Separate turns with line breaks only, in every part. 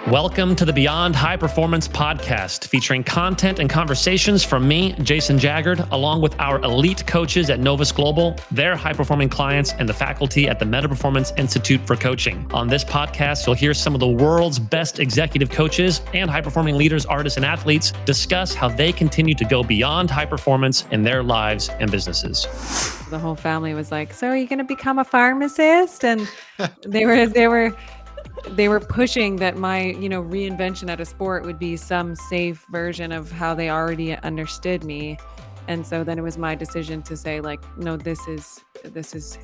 Welcome to the Beyond High Performance podcast, featuring content and conversations from me, Jason Jaggard, along with our elite coaches at Novus Global, their high-performing clients, and the faculty at the Meta Performance Institute for Coaching. On this podcast, you'll hear some of the world's best executive coaches and high-performing leaders, artists, and athletes discuss how they continue to go beyond high performance in their lives and businesses.
The whole family was like, "So are you going to become a pharmacist?" And they were pushing that my, reinvention at a sport would be some safe version of how they already understood me. And so then it was my decision to say, like, no, this is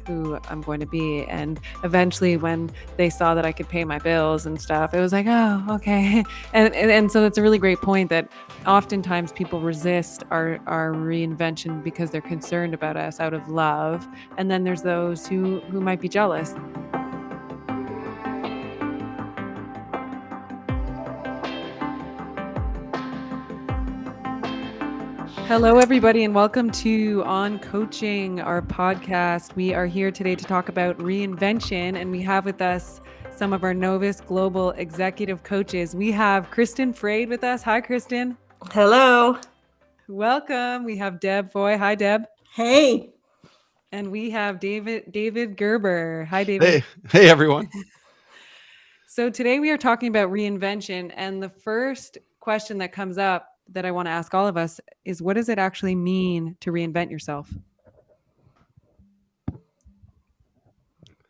who I'm going to be. And eventually when they saw that I could pay my bills and stuff, it was like, oh, okay. And so that's a really great point that oftentimes people resist our reinvention because they're concerned about us out of love. And then there's those who might be jealous. Hello, everybody, and welcome to On Coaching, our podcast. We are here today to talk about reinvention, and we have with us some of our Novus Global executive coaches. We have Kristin Frade with us. Hi, Kristin.
Hello.
Welcome. We have Deb Foy. Hi, Deb.
Hey.
And we have David Gerber. Hi, David.
Hey, everyone.
So today we are talking about reinvention, and the first question that comes up that I want to ask all of us is, what does it actually mean to reinvent yourself?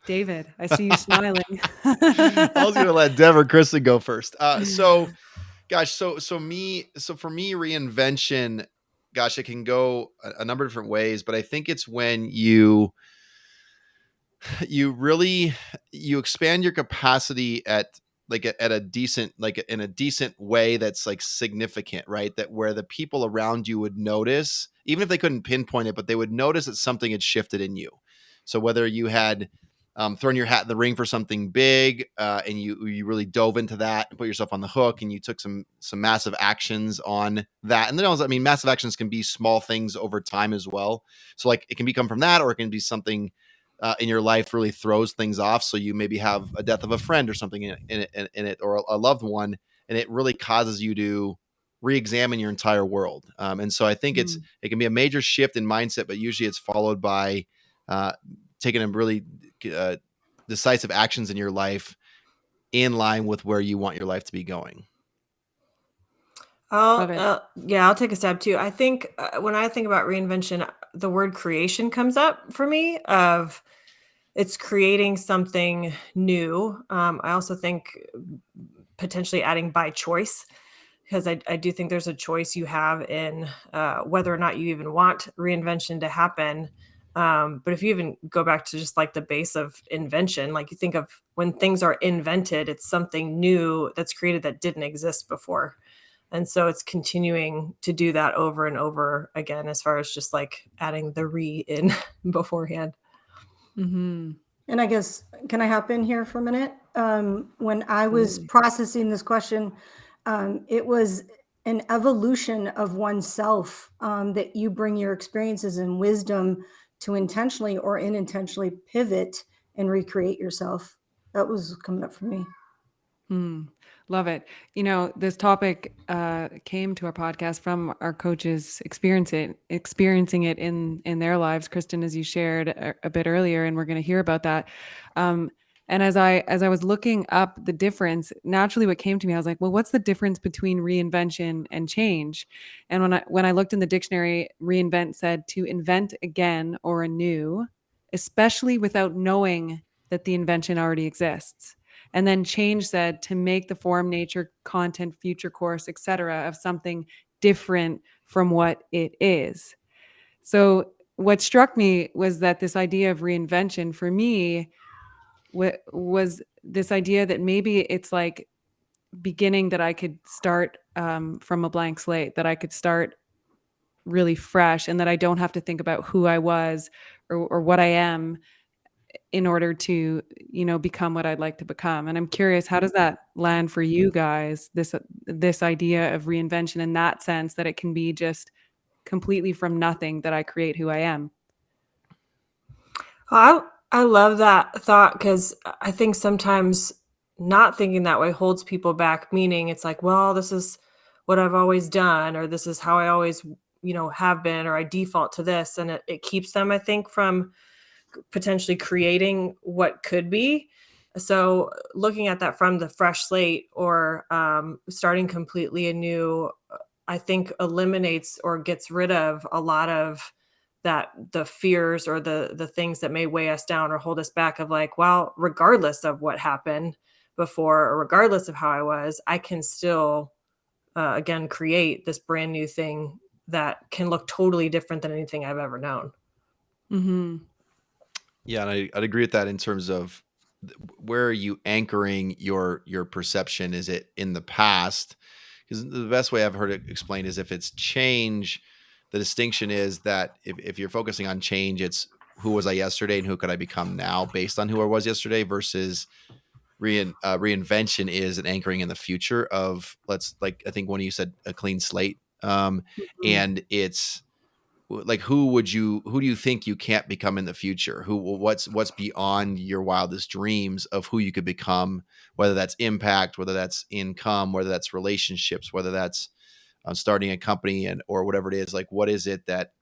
David, I see you smiling.
I was going to let Deb or Kristin go first. So for me, reinvention, it can go a number of different ways, but I think it's when you expand your capacity in a decent way that's like significant, right? That where the people around you would notice, even if they couldn't pinpoint it, but they would notice that something had shifted in you. So whether you had thrown your hat in the ring for something big and you really dove into that and put yourself on the hook, and you took some massive actions on that. And then massive actions can be small things over time as well. So like it can come from that, or it can be something in your life really throws things off. So you maybe have a death of a friend or something in it, or a loved one, and it really causes you to re-examine your entire world. And so I think it can be a major shift in mindset, but usually it's followed by taking a really decisive actions in your life in line with where you want your life to be going.
I'll take a stab too. I think when I think about reinvention, the word creation comes up for me. Of it's creating something new. I also think potentially adding by choice, because I do think there's a choice you have in whether or not you even want reinvention to happen. But if you even go back to just like the base of invention, like you think of when things are invented, it's something new that's created that didn't exist before. And so it's continuing to do that over and over again, as far as just like adding the re in beforehand.
Mm-hmm.
And I guess, can I hop in here for a minute? When I was processing this question, it was an evolution of oneself, that you bring your experiences and wisdom to intentionally or unintentionally pivot and recreate yourself. That was coming up for me.
Love it. This topic came to our podcast from our coaches experiencing it in their lives. Kristin, as you shared a bit earlier, and we're going to hear about that. And as I was looking up the difference, naturally what came to me, I was like, well, what's the difference between reinvention and change? And when I looked in the dictionary, reinvent said to invent again or anew, especially without knowing that the invention already exists. And then change said to make the form, nature, content, future course, etc. of something different from what it is. So what struck me was that this idea of reinvention for me was this idea that maybe it's like beginning, that I could start from a blank slate, that I could start really fresh, and that I don't have to think about who I was or what I am in order to, become what I'd like to become. And I'm curious, how does that land for you guys, this idea of reinvention, in that sense that it can be just completely from nothing that I create who I am?
I love that thought, because I think sometimes not thinking that way holds people back, meaning it's like, well, this is what I've always done, or this is how I always, have been, or I default to this. And it keeps them, I think, from potentially creating what could be. So looking at that from the fresh slate, or starting completely anew, I think eliminates or gets rid of a lot of the fears or the things that may weigh us down or hold us back, of like, well, regardless of what happened before, or regardless of how I was, I can still again create this brand new thing that can look totally different than anything I've ever known.
Mm-hmm.
Yeah, and I'd agree with that in terms of where are you anchoring your perception? Is it in the past? Because the best way I've heard it explained is if it's change, the distinction is that if you're focusing on change, it's who was I yesterday and who could I become now based on who I was yesterday, versus reinvention is an anchoring in the future of, I think one of you said a clean slate. And it's like, who do you think you can't become in the future? What's beyond your wildest dreams of who you could become, whether that's impact, whether that's income, whether that's relationships, whether that's starting a company, or whatever it is. Like, what is it that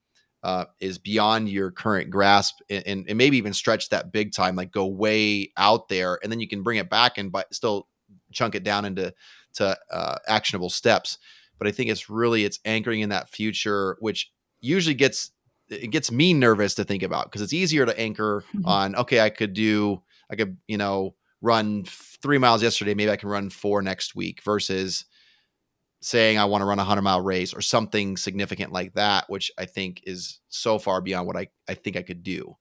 is beyond your current grasp, and maybe even stretch that big time, like go way out there, and then you can bring it back and still chunk it down into actionable steps. But I think it's anchoring in that future, which usually gets me nervous to think about, because it's easier to anchor on, okay, I could run 3 miles yesterday, maybe I can run 4 next week, versus saying I want to run a 100-mile race or something significant like that, which I think is so far beyond what I think I could do.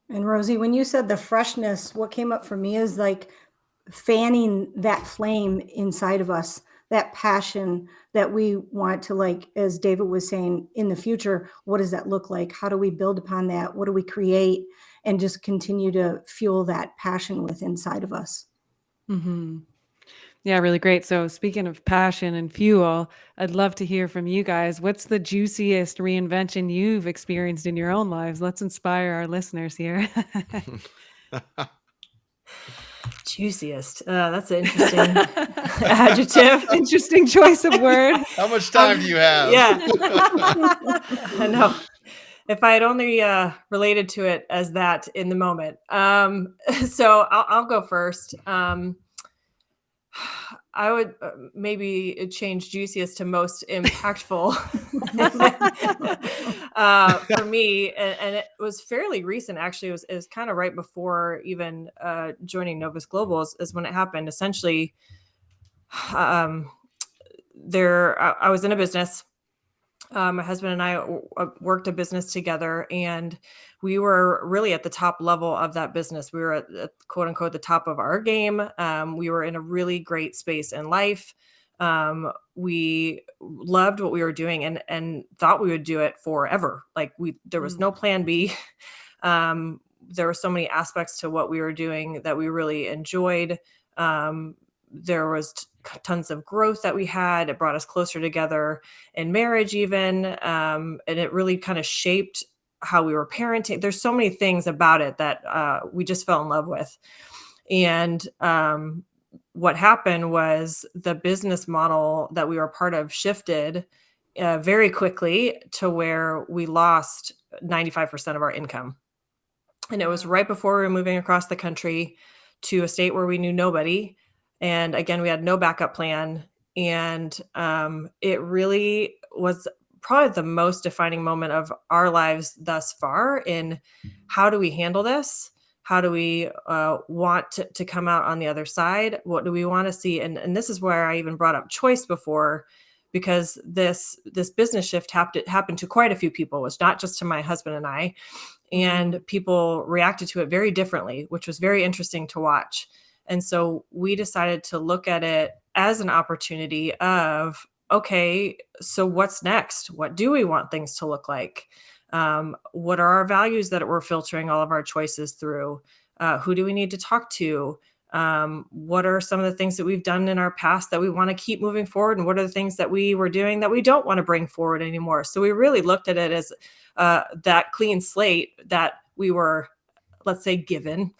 And Rosie, when you said the freshness, what came up for me is like fanning that flame inside of us, that passion that we want to, like, as David was saying, in the future, what does that look like? How do we build upon that? What do we create? And just continue to fuel that passion with inside of us.
Mm-hmm. Yeah, really great. So speaking of passion and fuel, I'd love to hear from you guys. What's the juiciest reinvention you've experienced in your own lives? Let's inspire our listeners here.
Juiciest. That's an interesting adjective.
Interesting choice of word.
How much time do you have?
Yeah. I know. If I had only related to it as that in the moment. So I'll go first. I would maybe change juiciest to most impactful for me. And it was fairly recent, actually. It was kind of right before even joining Novus Global is when it happened. Essentially, I was in a business. My husband and I worked a business together, and we were really at the top level of that business. We were at quote unquote the top of our game. We were in a really great space in life. We loved what we were doing and thought we would do it forever. Like there was no plan B. There were so many aspects to what we were doing that we really enjoyed. There was tons of growth that we had. It brought us closer together in marriage even. And it really kind of shaped how we were parenting. There's so many things about it that we just fell in love with. And what happened was the business model that we were part of shifted very quickly to where we lost 95% of our income. And it was right before we were moving across the country to a state where we knew nobody. And again, we had no backup plan. And it really was probably the most defining moment of our lives thus far in how do we handle this? How do we want to come out on the other side? What do we want to see? And this is where I even brought up choice before, because this business shift happened to quite a few people. It was not just to my husband and I. And people reacted to it very differently, which was very interesting to watch. And so we decided to look at it as an opportunity of, okay, so what's next? What do we want things to look like? What are our values that we're filtering all of our choices through? Who do we need to talk to? What are some of the things that we've done in our past that we want to keep moving forward? And what are the things that we were doing that we don't want to bring forward anymore? So we really looked at it as that clean slate that we were, let's say, given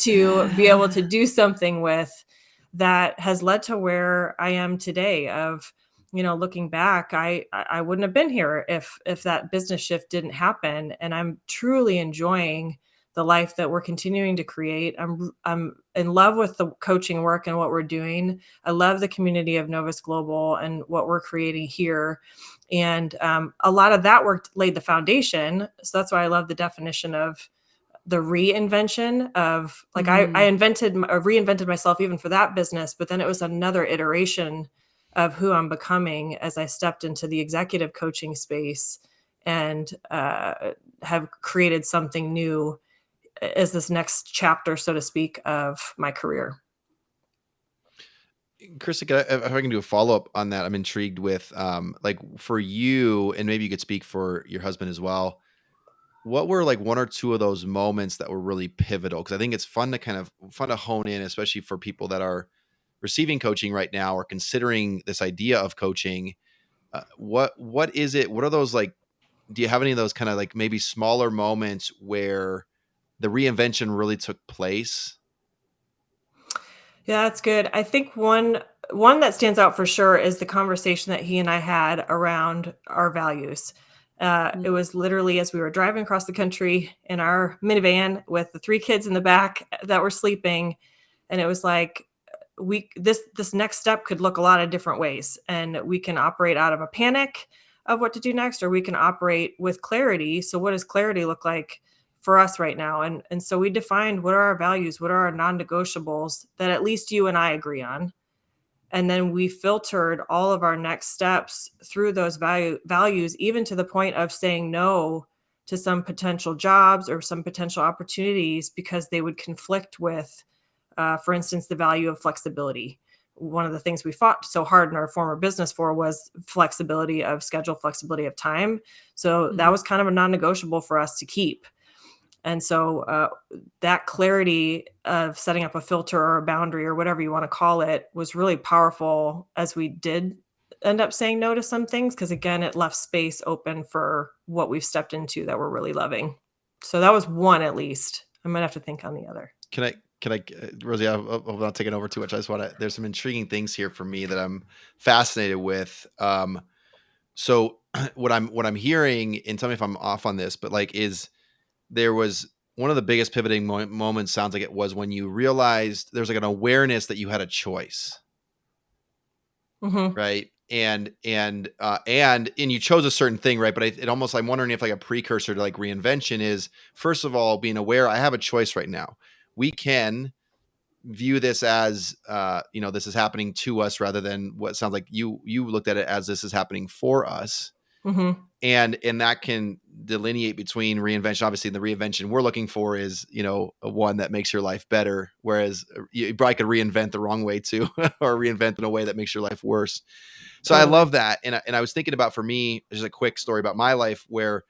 to be able to do something with that has led to where I am today of, looking back, I wouldn't have been here if that business shift didn't happen. And I'm truly enjoying the life that we're continuing to create. I'm in love with the coaching work and what we're doing. I love the community of Novus Global and what we're creating here. And a lot of that work laid the foundation. So that's why I love the definition of the reinvention of like, I reinvented myself even for that business, but then it was another iteration of who I'm becoming as I stepped into the executive coaching space and have created something new as this next chapter, so to speak, of my career.
Kristin, if I can do a follow-up on that, I'm intrigued with, like for you, and maybe you could speak for your husband as well. What were like one or two of those moments that were really pivotal? Because I think it's fun to hone in, especially for people that are receiving coaching right now or considering this idea of coaching. What is it? What are those like? Do you have any of those kind of like maybe smaller moments where the reinvention really took place?
Yeah, that's good. I think one that stands out for sure is the conversation that he and I had around our values. It was literally as we were driving across the country in our minivan with the 3 kids in the back that were sleeping, and it was like this next step could look a lot of different ways, and we can operate out of a panic of what to do next, or we can operate with clarity. So what does clarity look like for us right now? And so we defined what are our values, what are our non-negotiables that at least you and I agree on. And then we filtered all of our next steps through those values, even to the point of saying no to some potential jobs or some potential opportunities because they would conflict with, for instance, the value of flexibility. One of the things we fought so hard in our former business for was flexibility of schedule, flexibility of time. So that was kind of a non-negotiable for us to keep. And so that clarity of setting up a filter or a boundary or whatever you want to call it was really powerful as we did end up saying no to some things, because again, it left space open for what we've stepped into that we're really loving. So that was one, at least. I might have to think on the other.
Can I, Rosie, I'm not taking over too much. I just want to, there's some intriguing things here for me that I'm fascinated with. So what I'm hearing, and tell me if I'm off on this, but like there was one of the biggest pivoting moments, sounds like it was when you realized there's like an awareness that you had a choice.
Mm-hmm.
Right. And you chose a certain thing, right? But it almost, I'm wondering if like a precursor to like reinvention is, first of all, being aware I have a choice right now. We can view this as, this is happening to us rather than what sounds like you looked at it as this is happening for us.
Mm-hmm.
And that can delineate between reinvention. Obviously, the reinvention we're looking for is, one that makes your life better. Whereas you probably could reinvent the wrong way too, or reinvent in a way that makes your life worse. So I love that. And I was thinking about, for me, just a quick story about my life where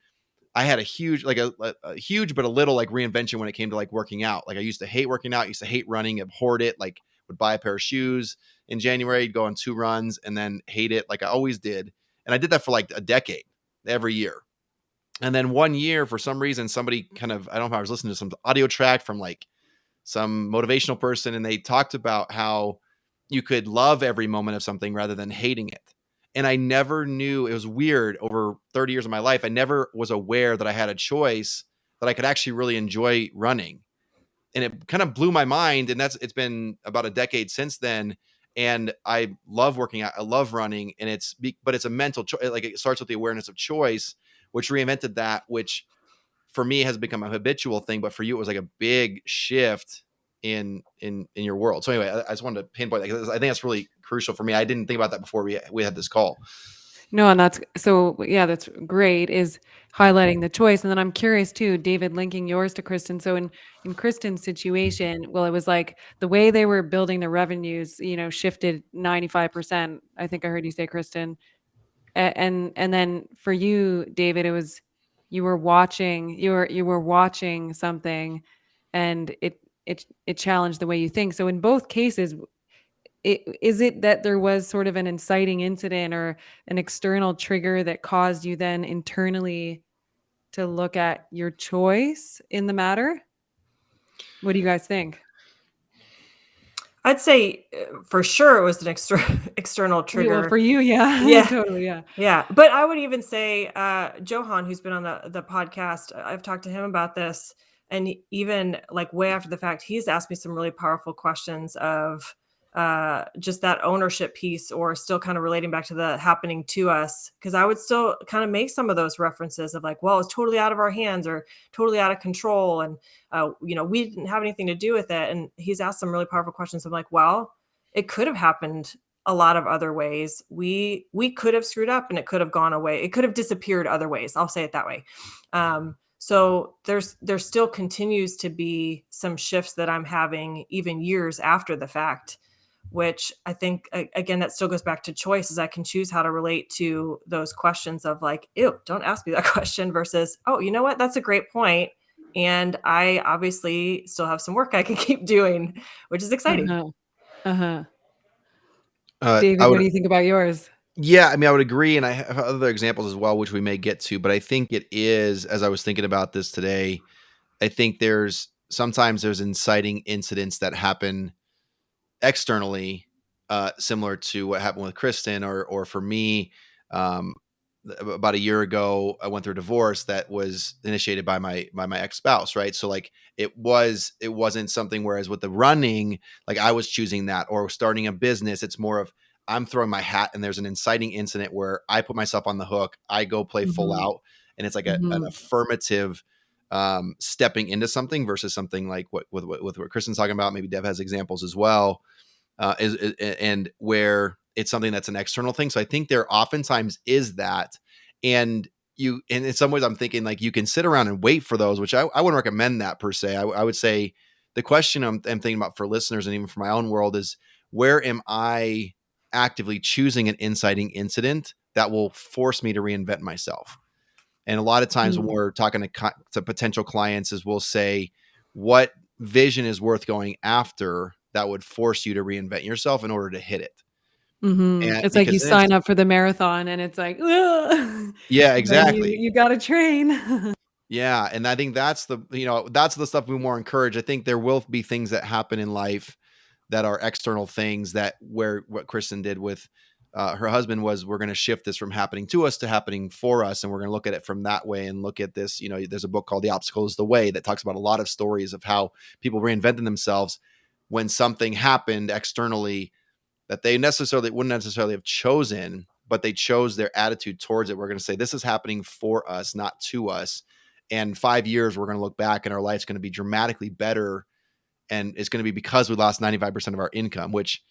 I had a huge, like a huge, but a little like reinvention when it came to like working out. Like I used to hate working out, used to hate running, abhorred it, like would buy a pair of shoes in January, go on 2 runs and then hate it. Like I always did. And I did that for like a decade, every year. And then one year, for some reason, somebody I don't know if I was listening to some audio track from like some motivational person, and they talked about how you could love every moment of something rather than hating it. And I never knew, it was weird, over 30 years of my life, I never was aware that I had a choice, that I could actually really enjoy running. And it kind of blew my mind. And it's been about a decade since then. And I love working out. I love running, but it's a mental choice. Like it starts with the awareness of choice, which reinvented that, which for me has become a habitual thing. But for you, it was like a big shift in your world. So anyway, I just wanted to pinpoint that, because I think that's really crucial for me. I didn't think about that before we had this call.
No, and that's great, is highlighting the choice. And then I'm curious too, David, linking yours to Kristin. So in Kristin's situation, well, it was like the way they were building their revenues, shifted 95%. I think I heard you say, Kristin. And then for you, David, it was you were watching something, and it challenged the way you think. So in both cases, is it that there was sort of an inciting incident or an external trigger that caused you then internally to look at your choice in the matter? What do you guys think?
I'd say for sure it was an external trigger.
Well, for you, yeah.
Yeah.
Totally, yeah.
Yeah. But I would even say Johan, who's been on the podcast, I've talked to him about this. And even like way after the fact, he's asked me some really powerful questions of just that ownership piece, or still kind of relating back to the happening to us. Because I would still kind of make some of those references of like, well, it's totally out of our hands or totally out of control. And, we didn't have anything to do with it. And he's asked some really powerful questions. I'm like, well, it could have happened a lot of other ways. We could have screwed up and it could have gone away. It could have disappeared other ways. I'll say it that way. So there still continues to be some shifts that I'm having even years after the fact, which I think, again, that still goes back to choices. I can choose how to relate to those questions of like, ew, don't ask me that question, versus, oh, you know what? That's a great point. And I obviously still have some work I can keep doing, which is exciting.
David, what do you think about yours?
Yeah, I mean, I would agree. And I have other examples as well, which we may get to. But I think it is, as I was thinking about this today, I think sometimes there's inciting incidents that happen externally, similar to what happened with Kristin, or for me, about a year ago, I went through a divorce that was initiated by my ex-spouse, right? So like it wasn't something, whereas with the running, like I was choosing that, or starting a business, it's more of I'm throwing my hat and there's an inciting incident where I put myself on the hook, I go play full out, and it's like an affirmative stepping into something versus something like what Kristin's talking about. Maybe Deb has examples as well, and where it's something that's an external thing. So I think there oftentimes is that, and in some ways I'm thinking like you can sit around and wait for those, which I wouldn't recommend that per se. I would say the question I'm thinking about for listeners and even for my own world is, where am I actively choosing an inciting incident that will force me to reinvent myself? And a lot of times when we're talking to potential clients, is we'll say, what vision is worth going after that would force you to reinvent yourself in order to hit it? And
It's like you sign up for the marathon and it's like,
yeah, exactly.
You got to train.
Yeah. And I think that's the stuff we more encourage. I think there will be things that happen in life that are external things, that where what Kristin did with her husband was, we're going to shift this from happening to us to happening for us. And we're going to look at it from that way and look at this. There's a book called The Obstacle is the Way that talks about a lot of stories of how people reinvented themselves when something happened externally that they wouldn't necessarily have chosen, but they chose their attitude towards it. We're going to say, this is happening for us, not to us. And 5 years, we're going to look back and our life's going to be dramatically better. And it's going to be because we lost 95% of our income, which,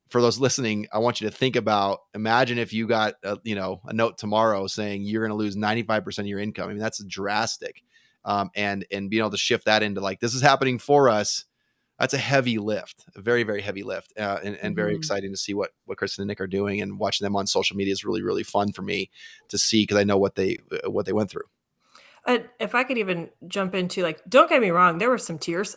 for those listening, I want you to think about, imagine if you got a note tomorrow saying you're going to lose 95% of your income. I mean, that's drastic. And being able to shift that into like, this is happening for us. That's a heavy lift, a very, very heavy lift, and very exciting to see what Kristin and Nick are doing, and watching them on social media is really, really fun for me to see, because I know what they went through.
If I could even jump into, like, don't get me wrong, there were some tears.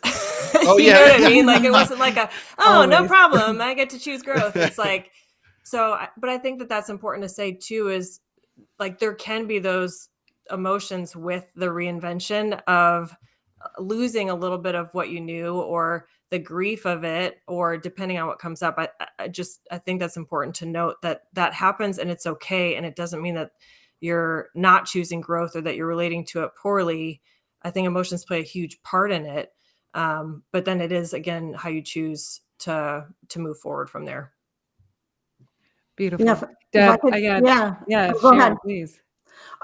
Oh,
you
yeah.
know what I mean? Like, it wasn't like no problem, I get to choose growth. It's like, but I think that that's important to say too, is like, there can be those emotions with the reinvention of losing a little bit of what you knew, or the grief of it, or depending on what comes up. I think that's important to note, that happens and it's okay. And it doesn't mean that you're not choosing growth or that you're relating to it poorly. I think emotions play a huge part in it. But then it is, again, how you choose to move forward from there.
Beautiful.
Yeah,
Deb,
go
share,
ahead.
please.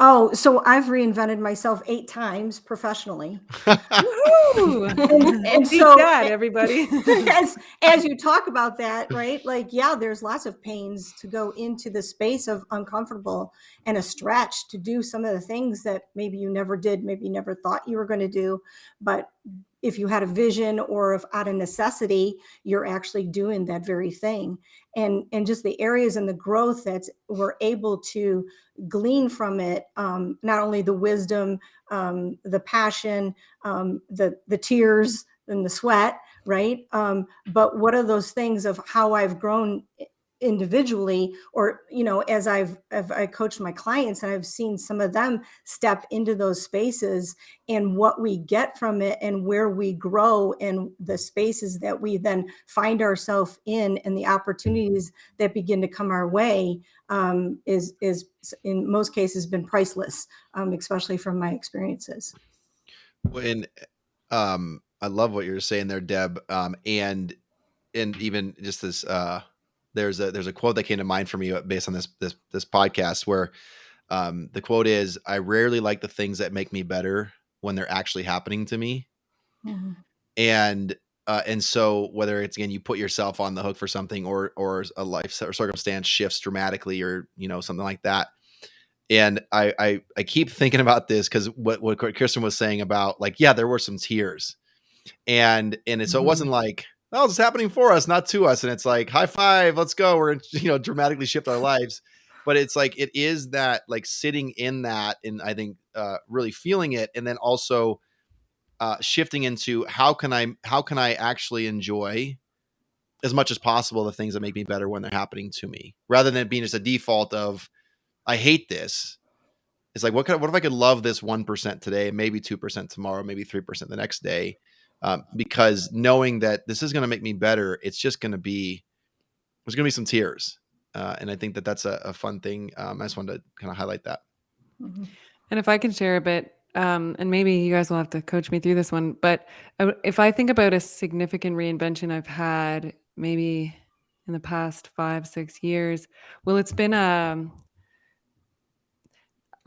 Oh, so I've reinvented myself 8 times professionally.
Woohoo!
And
Beat
so
that, everybody.
as you talk about that, right? Like, yeah, there's lots of pains to go into the space of uncomfortable and a stretch to do some of the things that maybe you never did, maybe you never thought you were going to do. But if you had a vision, or if out of necessity, you're actually doing that very thing. And just the areas and the growth that we're able to glean from it, not only the wisdom, the passion, the tears and the sweat, right? But what are those things of how I've grown individually, or, as I coached my clients, and I've seen some of them step into those spaces, and what we get from it and where we grow, and the spaces that we then find ourselves in, and the opportunities that begin to come our way, is in most cases been priceless, especially from my experiences.
When I love what you're saying there, Deb. And even just this, there's a quote that came to mind for me based on this podcast, where the quote is, "I rarely like the things that make me better when they're actually happening to me."
Mm-hmm.
And so whether it's, again, you put yourself on the hook for something, or a life or circumstance shifts dramatically, or something like that. And I keep thinking about this, because what Kristin was saying about, like, yeah, there were some tears, and so it wasn't like, oh, it's happening for us, not to us, and it's like, high five, let's go, we're gonna dramatically shift our lives. But it's like, it is that, like, sitting in that, and I think really feeling it, and then also shifting into how can I actually enjoy as much as possible the things that make me better when they're happening to me, rather than it being just a default of, I hate this. It's like, what if I could love this 1% today, maybe 2% tomorrow, maybe 3% the next day, because knowing that this is going to make me better, there's going to be some tears, and I think that that's a fun thing. I just wanted to kind of highlight that.
Mm-hmm.
And if I can share a bit, and maybe you guys will have to coach me through this one, but if I think about a significant reinvention I've had, maybe in the past 5-6 years, well, it's been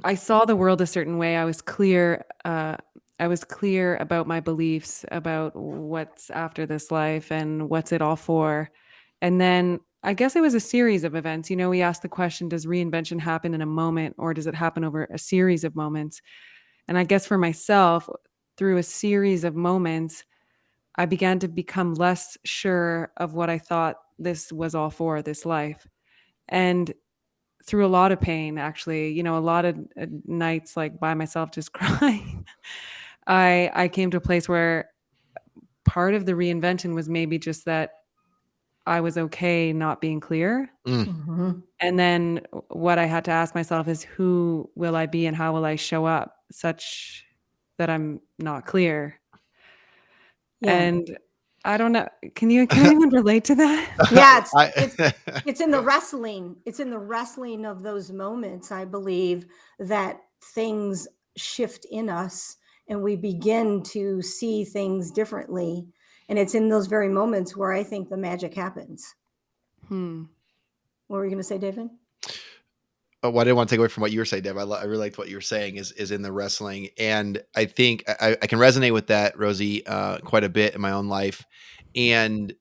I saw the world a certain way. I was clear. I was clear about my beliefs about what's after this life and what's it all for. And then I guess it was a series of events. We asked the question, does reinvention happen in a moment, or does it happen over a series of moments? And I guess for myself, through a series of moments, I began to become less sure of what I thought this was all for, this life. And through a lot of pain, actually, a lot of nights, like, by myself, just crying, I came to a place where part of the reinvention was maybe just that I was okay not being clear.
Mm-hmm.
And then what I had to ask myself is, who will I be and how will I show up such that I'm not clear?
Yeah.
And I don't know. Can anyone relate to that?
Yeah, it's in the wrestling. It's in the wrestling of those moments, I believe, that things shift in us and we begin to see things differently. And it's in those very moments where I think the magic happens. What were you going to say, David?
Well, I didn't want to take away from what you were saying, Deb. I really liked what you were saying is in the wrestling. And I think I can resonate with that, Rosie, quite a bit in my own life. And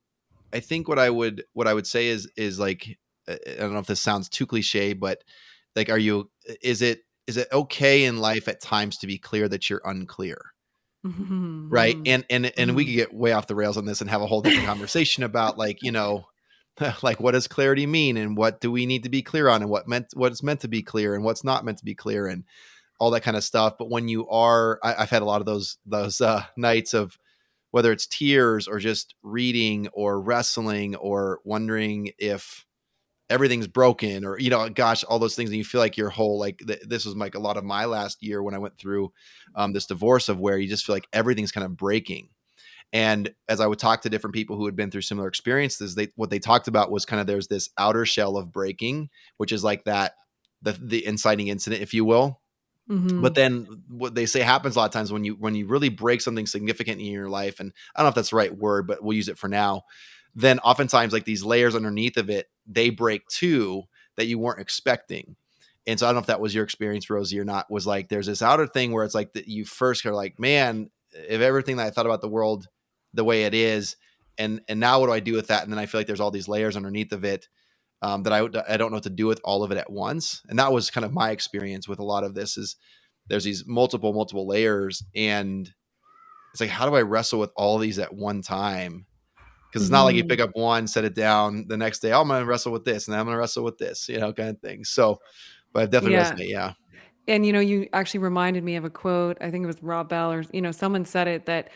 I think what I would say is like, I don't know if this sounds too cliche, but like, is it okay in life at times to be clear that you're unclear? Right. And we could get way off the rails on this and have a whole different conversation about, like, like, what does clarity mean, and what do we need to be clear on, and what's meant to be clear and what's not meant to be clear, and all that kind of stuff. But when you are, I've had a lot of those nights of, whether it's tears or just reading or wrestling or wondering if everything's broken, or, gosh, all those things. And you feel like your whole, like, this was like a lot of my last year when I went through this divorce, of where you just feel like everything's kind of breaking. And as I would talk to different people who had been through similar experiences, what they talked about was kind of, there's this outer shell of breaking, which is like that, the inciting incident, if you will. But then what they say happens a lot of times when you really break something significant in your life, and I don't know if that's the right word, but we'll use it for now. Then oftentimes, like, these layers underneath of it, they break too, that you weren't expecting. And so I don't know if that was your experience, Rosie, or not. Was like, there's this outer thing where it's like that you first are like, man, if everything that I thought about the world the way it is, and now what do I do with that? And then I feel like there's all these layers underneath of it, that I don't know what to do with all of it at once. And that was kind of my experience with a lot of this, is there's these multiple layers, and it's like, how do I wrestle with all these at one time? Because it's not like you pick up one, set it down, the next day, oh, I'm going to wrestle with this, and I'm going to wrestle with this, kind of thing. So, but I've definitely resonate. Yeah.
And, you actually reminded me of a quote. I think it was Rob Bell, or, someone said it, that,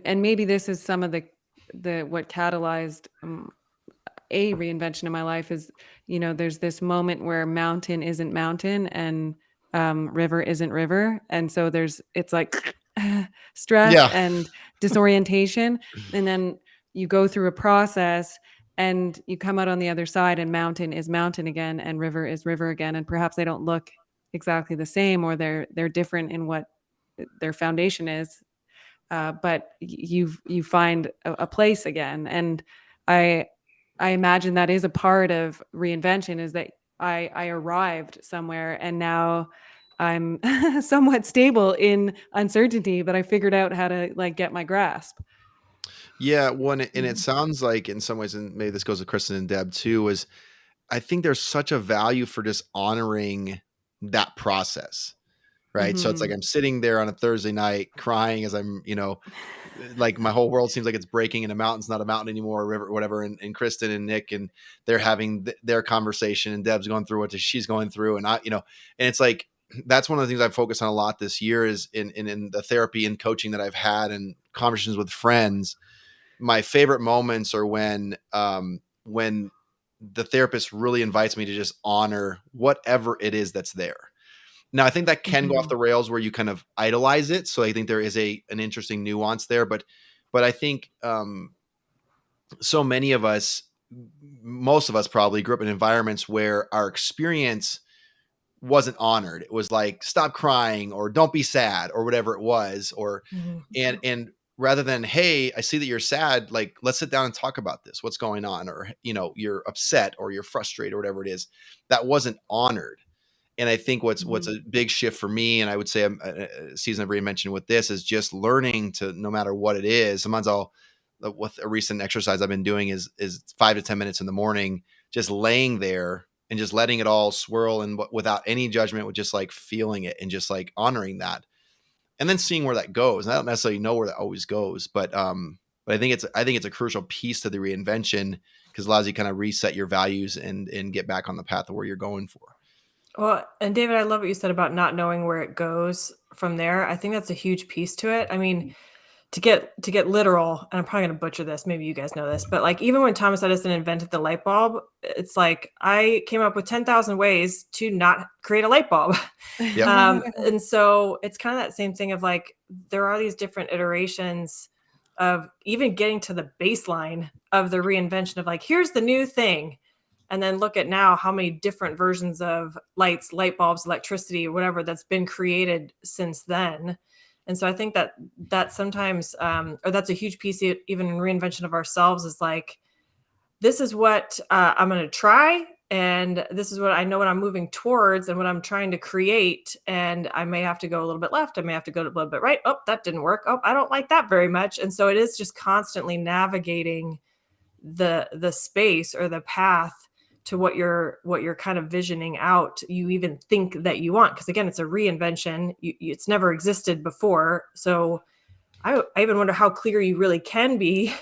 and maybe this is some of the what catalyzed a reinvention in my life is, there's this moment where mountain isn't mountain and river isn't river. And so it's like stress
Yeah.
and disorientation. And then you go through a process and you come out on the other side, and mountain is mountain again and river is river again. And perhaps they don't look exactly the same, or they're different in what their foundation is. But you find a place again. And I imagine that is a part of reinvention, is that I arrived somewhere and now I'm somewhat stable in uncertainty, but I figured out how to like get my grasp.
Yeah, one, and it sounds like in some ways, and maybe this goes with Kristin and Deb too, is I think there's such a value for just honoring that process, right? So it's like
Mhm.
I'm sitting there on a Thursday night crying as I'm, like my whole world seems like it's breaking and a mountain's not a mountain anymore, or river, whatever. And Kristin and Nick, and they're having their conversation, and Deb's going through what she's going through. And and it's like, that's one of the things I've focused on a lot this year is in the therapy and coaching that I've had and conversations with friends. My favorite moments are when the therapist really invites me to just honor whatever it is that's there. Now, I think that can go off
Mhm.
the rails where you kind of idolize it. So I think there is an interesting nuance there, but I think so many of us, most of us probably grew up in environments where our experience wasn't honored. It was like, stop crying or don't be sad or whatever it was, or
Mhm.
and rather than, hey, I see that you're sad, like let's sit down and talk about this. What's going on? Or you're upset or you're frustrated or whatever it is. That wasn't honored. And I think what's
Mhm.
a big shift for me, and I would say a season of reinvention with this, is just learning to, no matter what it is. Sometimes with a recent exercise I've been doing is 5 to 10 minutes in the morning, just laying there and just letting it all swirl, and without any judgment, with just like feeling it and just like honoring that, and then seeing where that goes. And I don't necessarily know where that always goes, but I think it's a crucial piece to the reinvention, because it allows you to kind of reset your values and get back on the path of where you're going for.
Well, and David, I love what you said about not knowing where it goes from there. I think that's a huge piece to it. I mean, to get literal, and I'm probably going to butcher this, maybe you guys know this, but like even when Thomas Edison invented the light bulb, it's like I came up with 10,000 ways to not create a light bulb.
Yep.
And so it's kind of that same thing of like, there are these different iterations of even getting to the baseline of the reinvention of like, here's the new thing. And then look at now how many different versions of lights, light bulbs, electricity, whatever that's been created since then. And so I think that sometimes, or that's a huge piece, even in reinvention of ourselves, is like, this is what I'm going to try. And this is what I know what I'm moving towards and what I'm trying to create. And I may have to go a little bit left. I may have to go a little bit right. Oh, that didn't work. Oh, I don't like that very much. And so it is just constantly navigating the space or the path to what you're kind of visioning out, you even think that you want. Because again, it's a reinvention. It's never existed before. So I even wonder how clear you really can be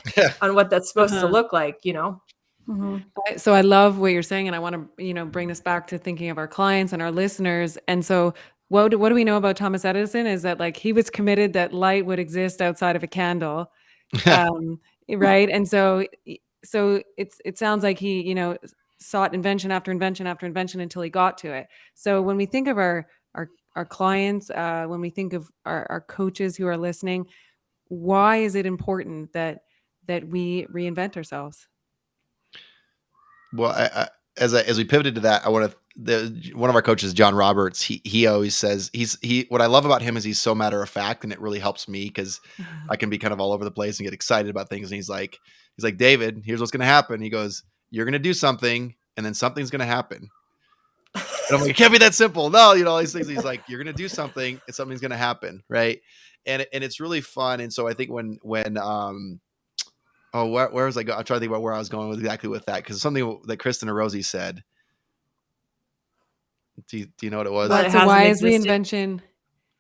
on what that's supposed to look like,
Mhm.
So I love what you're saying, and I want to, bring this back to thinking of our clients and our listeners. And so what do we know about Thomas Edison is that like he was committed that light would exist outside of a candle. Right. And so it sounds like he, sought invention after invention after invention until he got to it. So when we think of our clients, when we think of our coaches who are listening, why is it important that we reinvent ourselves?
Well, as we pivoted to that, I want to, one of our coaches, John Roberts, he always says what I love about him is he's so matter of fact, and it really helps me because I can be kind of all over the place and get excited about things. And he's like, David, here's what's going to happen. He goes, you're going to do something, and then something's going to happen. And I'm like, it can't be that simple. No, all these things. He's like, you're going to do something, and something's going to happen, right? And it's really fun. And so I think when oh, where was I going? I'm trying to think about where I was going with exactly with that, because something that Kristin or Rosie said. Do you know what it was?
But it
So why
hasn't
is
existed.
reinvention?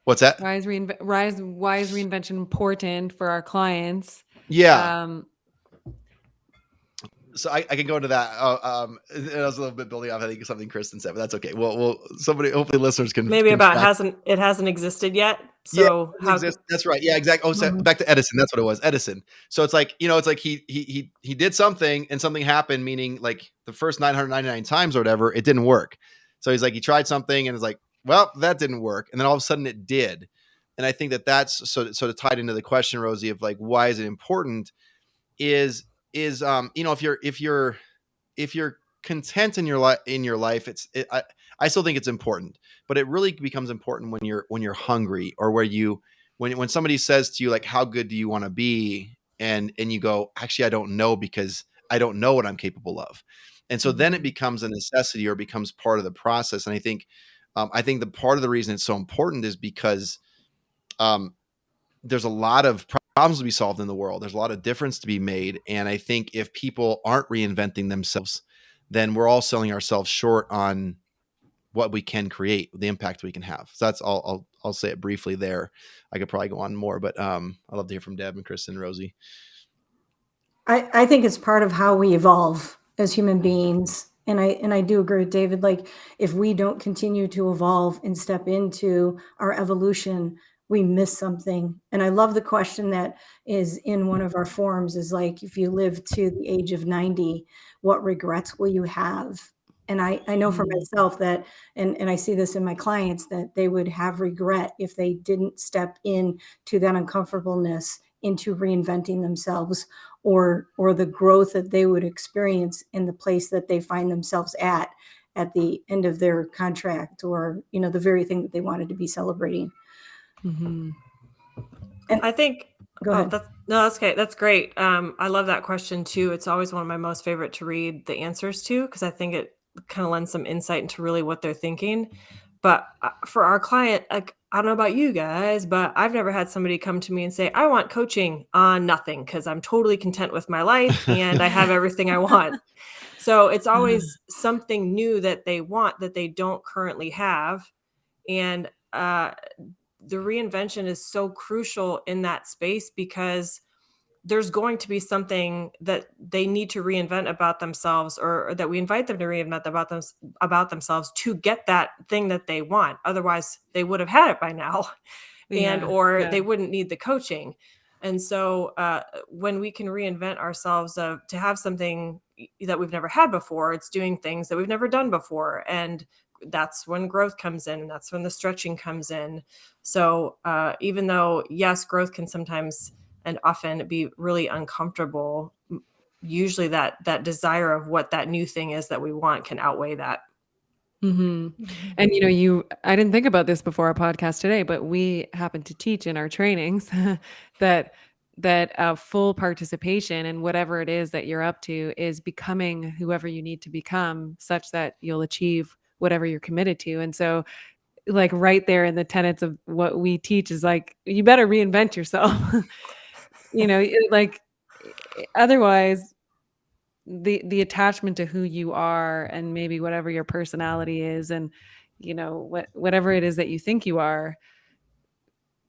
What's that?
Why is reinvention important for our clients?
Yeah. So I can go into that. It was a little bit building off, I think, something Kristin said, but that's okay. Well, somebody, hopefully listeners can
maybe
can
about
fact-
it hasn't existed yet.
Yeah,
So
it exists. That's right. Yeah, exactly. Oh, so back to Edison. That's what it was. Edison. So it's like, it's like he did something and something happened, meaning like the first 999 times or whatever, it didn't work. So he's like, he tried something and it's like, well, that didn't work. And then all of a sudden it did. And I think that's so to tie it into the question, Rosie, of like, why is it important is if you're content in your life, I still think it's important, but it really becomes important when you're hungry, or when somebody says to you, like, how good do you want to be? And you go, actually, I don't know, because I don't know what I'm capable of. And so then it becomes a necessity, or becomes part of the process. And I think the part of the reason it's so important is because there's a lot of problems to be solved in the world. There's a lot of difference to be made. And I think if people aren't reinventing themselves, then we're all selling ourselves short on what we can create, the impact we can have. So that's all. I'll say it briefly there. I could probably go on more, but I'd love to hear from Deb and Kristin and Rosie.
I think it's part of how we evolve as human beings. And I do agree with David. Like, if we don't continue to evolve and step into our evolution, we miss something. And I love the question that is in one of our forums, is like, if you live to the age of 90, what regrets will you have? And I know for myself that, and I see this in my clients, that they would have regret if they didn't step in to that uncomfortableness, into reinventing themselves, or the growth that they would experience in the place that they find themselves at the end of their contract, or, the very thing that they wanted to be celebrating.
Mm-hmm.
And
I think,
go ahead.
that's okay. That's great. I love that question too. It's always one of my most favorite to read the answers to, because I think it kind of lends some insight into really what they're thinking. But for our client, like, I don't know about you guys, but I've never had somebody come to me and say, I want coaching on nothing, because I'm totally content with my life and I have everything I want. So it's always something new that they want that they don't currently have. And the reinvention is so crucial in that space, because there's going to be something that they need to reinvent about themselves, or that we invite them to reinvent about themselves to get that thing that they want. Otherwise, they would have had it by now, or they wouldn't need the coaching. And so when we can reinvent ourselves to have something that we've never had before, it's doing things that we've never done before. And that's when growth comes in. That's when the stretching comes in. So even though, yes, growth can sometimes and often be really uncomfortable, usually that desire of what that new thing is that we want can outweigh that.
Mm-hmm. And I didn't think about this before our podcast today, but we happen to teach in our trainings that full participation in whatever it is that you're up to is becoming whoever you need to become, such that you'll achieve whatever you're committed to. And so, like, right there in the tenets of what we teach is like, you better reinvent yourself. Like, otherwise the attachment to who you are, and maybe whatever your personality is, and whatever it is that you think you are,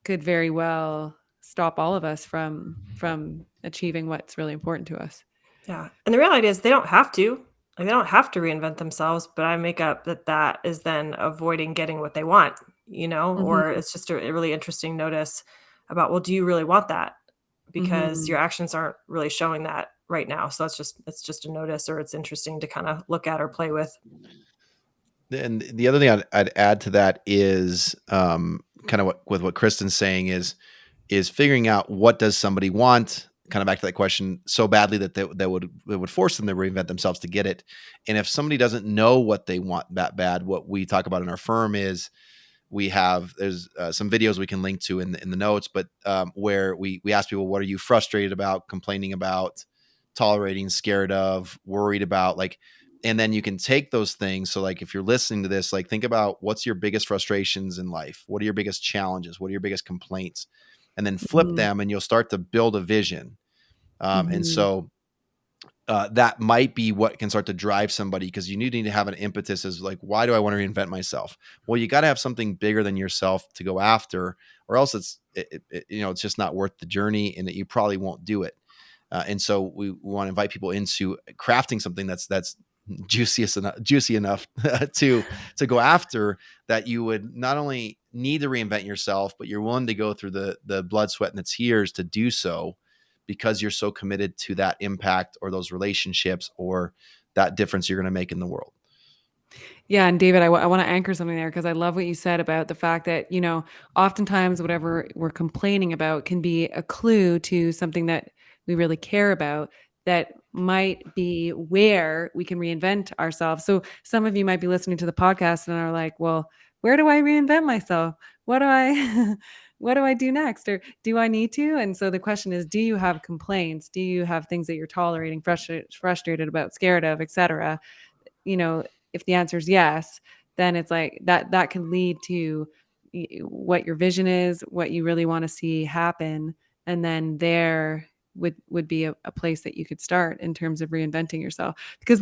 could very well stop all of us from achieving what's really important to us.
Yeah. And the reality is they don't have to. Like, they don't have to reinvent themselves, but I make up that is then avoiding getting what they want, or it's just a really interesting notice about, well, do you really want that? Because your actions aren't really showing that right now. So it's just a notice, or it's interesting to kind of look at or play with.
And the other thing I'd add to that is kind of what Kristin's saying is figuring out, what does somebody want, kind of back to that question, so badly that that would force them to reinvent themselves to get it. And if somebody doesn't know what they want that bad, what we talk about in our firm is there's some videos we can link to in the notes, but where we ask people, what are you frustrated about, complaining about, tolerating, scared of, worried about, like, and then you can take those things. So like, if you're listening to this, like, think about, what's your biggest frustrations in life? What are your biggest challenges? What are your biggest complaints? And then flip them, and you'll start to build a vision. And so that might be what can start to drive somebody, because you need to have an impetus as like, why do I want to reinvent myself? Well, you got to have something bigger than yourself to go after, or else it's just not worth the journey, and that you probably won't do it. And so we want to invite people into crafting something that's juicy enough to go after, that you would not only need to reinvent yourself, but you're willing to go through the blood, sweat, and the tears to do so, because you're so committed to that impact or those relationships or that difference you're going to make in the world.
Yeah. And David, I want to anchor something there, because I love what you said about the fact that, oftentimes whatever we're complaining about can be a clue to something that we really care about, that might be where we can reinvent ourselves. So some of you might be listening to the podcast and are like, well, where do I reinvent myself? What do I what do I do next? Or do I need to? And so the question is, do you have complaints? Do you have things that you're tolerating, frustrated about, scared of, etc.? If the answer is yes, then it's like that can lead to what your vision is, what you really want to see happen. And then there would be a place that you could start in terms of reinventing yourself. Because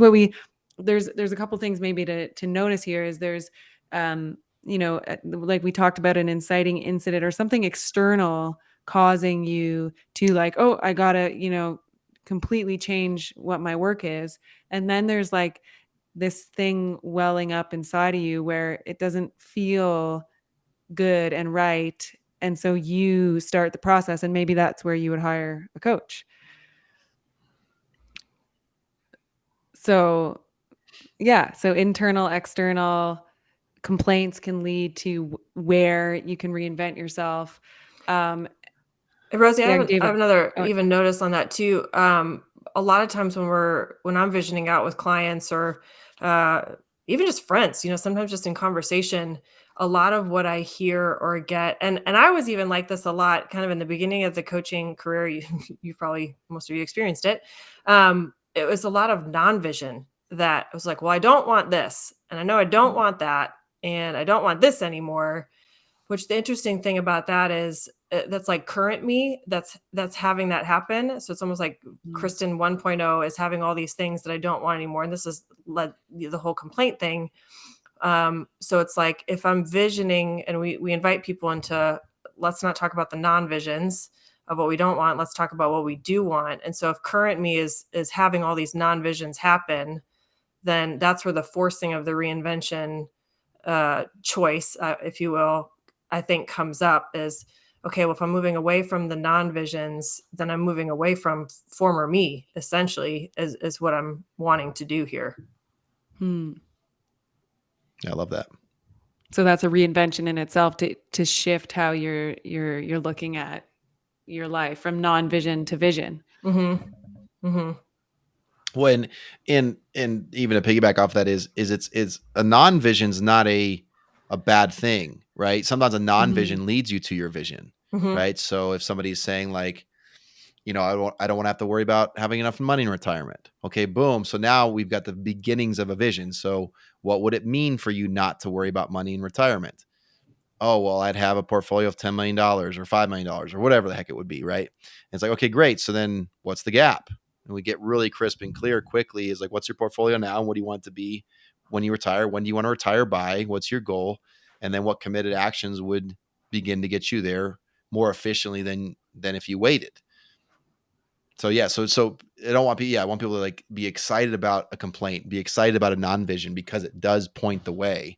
there's a couple things maybe to notice here is there's, like we talked about, an inciting incident or something external causing you to like, oh, I gotta, completely change what my work is. And then there's like this thing welling up inside of you where it doesn't feel good and right. And so you start the process, and maybe that's where you would hire a coach. So yeah, so internal, external complaints can lead to where you can reinvent yourself.
Hey, Rosie,
Yeah,
I have
David.
another
Oh.
even notice on that too. A lot of times when I'm visioning out with clients or even just friends, sometimes just in conversation, a lot of what I hear or get, and I was even like this a lot, kind of in the beginning of the coaching career. You probably, most of you experienced it. It was a lot of non-vision that was like, well, I don't want this, and I know I don't want that, and I don't want this anymore. Which the interesting thing about that is that's like current me that's having that happen. So it's almost like Kristin 1.0 is having all these things that I don't want anymore. And this is led the whole complaint thing. So it's like, if I'm visioning, and we invite people into, let's not talk about the non-visions of what we don't want. Let's talk about what we do want. And so if current me is having all these non-visions happen, then that's where the forcing of the reinvention choice, if you will, I think comes up is, okay, well, if I'm moving away from the non-visions, then I'm moving away from former me, essentially, is what I'm wanting to do here.
Yeah, I love that.
So that's a reinvention in itself, to shift how you're looking at your life from non-vision to vision.
Mm-hmm. Mm-hmm.
Well, and even to piggyback off that is it's a non-vision's not a bad thing, right? Sometimes a non-vision leads you to your vision, right? So if somebody's saying like, I don't want to have to worry about having enough money in retirement. Okay, boom. So now we've got the beginnings of a vision. So what would it mean for you not to worry about money in retirement? Oh, well, I'd have a portfolio of $10 million or $5 million or whatever the heck it would be, right? And it's like, okay, great. So then what's the gap? And we get really crisp and clear quickly is like, what's your portfolio now? And what do you want it to be when you retire? When do you want to retire by? What's your goal? And then what committed actions would begin to get you there more efficiently than if you waited? So yeah, so I want people to like be excited about a complaint, be excited about a non-vision, because it does point the way.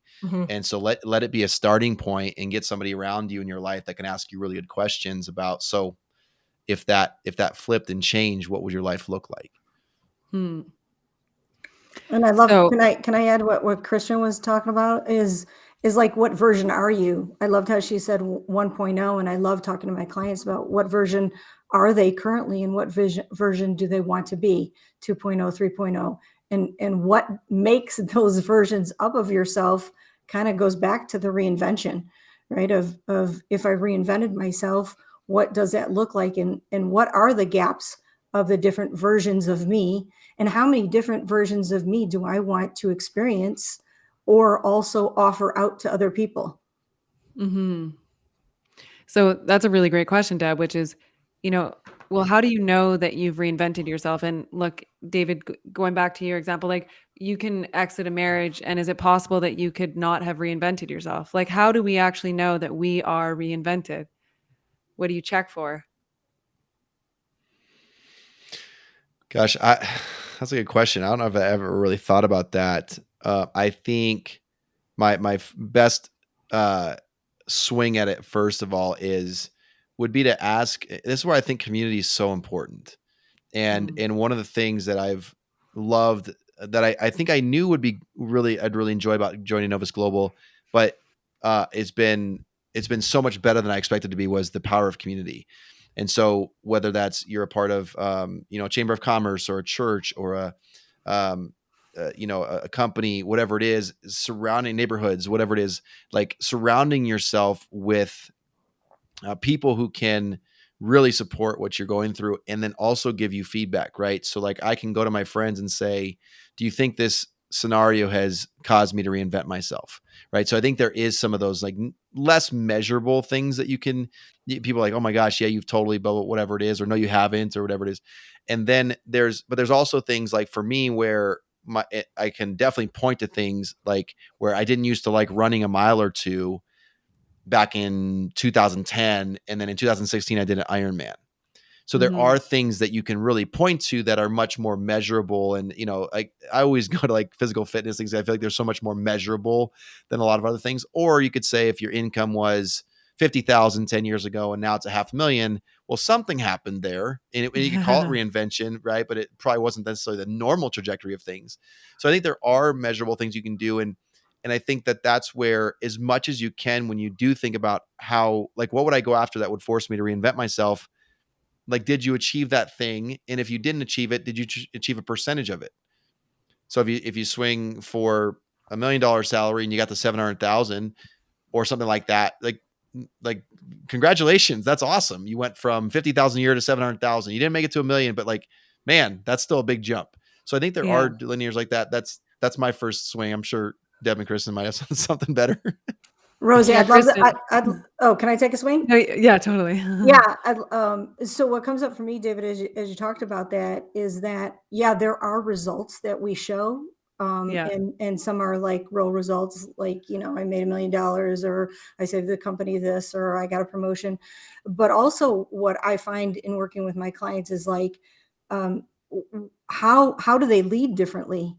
And so let it be a starting point, and get somebody around you in your life that can ask you really good questions about, so if that flipped and changed, what would your life look like?
And I love, can I add what Kristin was talking about is like, what version are you? I loved how she said 1.0, and I love talking to my clients about what version are they currently, and what version do they want to be, 2.0, 3.0, and what makes those versions up of yourself kind of goes back to the reinvention, right? Of if I reinvented myself, what does that look like? And what are the gaps of the different versions of me? And how many different versions of me do I want to experience or also offer out to other people?
So that's a really great question, Deb, which is, well, how do you know that you've reinvented yourself? And look, David, going back to your example, like, you can exit a marriage, and is it possible that you could not have reinvented yourself? Like, how do we actually know that we are reinvented? What do you check for?
Gosh, that's a good question. I don't know if I ever really thought about that. I think my best swing at it, first of all, would be to ask. This is where I think community is so important, and one of the things that I've loved, that I think I knew would be I'd really enjoy about joining Novus Global, but it's been so much better than I expected to be, was the power of community. And so whether that's you're a part of a chamber of commerce or a church or a company, whatever it is, surrounding neighborhoods, whatever it is, like surrounding yourself with people who can really support what you're going through, and then also give you feedback, right? So like I can go to my friends and say, do you think this scenario has caused me to reinvent myself? Right. So I think there is some of those like less measurable things that people are like, oh my gosh, yeah, you've totally, but whatever it is, or no, you haven't, or whatever it is. And then there's also things like for me where I can definitely point to things like where I didn't used to like running a mile or two back in 2010. And then in 2016, I did an Ironman. So there are things that you can really point to that are much more measurable. And, I always go to like physical fitness things. I feel like they're so much more measurable than a lot of other things. Or you could say if your income was 50,000 10 years ago and now it's $500,000, well, something happened there, and you can call it reinvention, right? But it probably wasn't necessarily the normal trajectory of things. So I think there are measurable things you can do. And I think that that's where, as much as you can, when you do think about how, like, what would I go after that would force me to reinvent myself? Like, did you achieve that thing? And if you didn't achieve it, did you achieve a percentage of it? So if you swing for $1 million salary and you got the 700,000 or something like that, like congratulations, that's awesome. You went from 50,000 a year to 700,000. You didn't make it to $1 million, but like, man, that's still a big jump. So I think there are linears like that. That's my first swing. I'm sure Deb and Kristin might have something better.
Rosie,
Yeah,
I'd love
Kristin.
that. Can I take a swing?
No, yeah, totally.
Yeah. So what comes up for me, David, as you talked about that, is that, there are results that we show. And some are like real results, like, I made $1 million, or I saved the company this, or I got a promotion. But also what I find in working with my clients is like, how do they lead differently?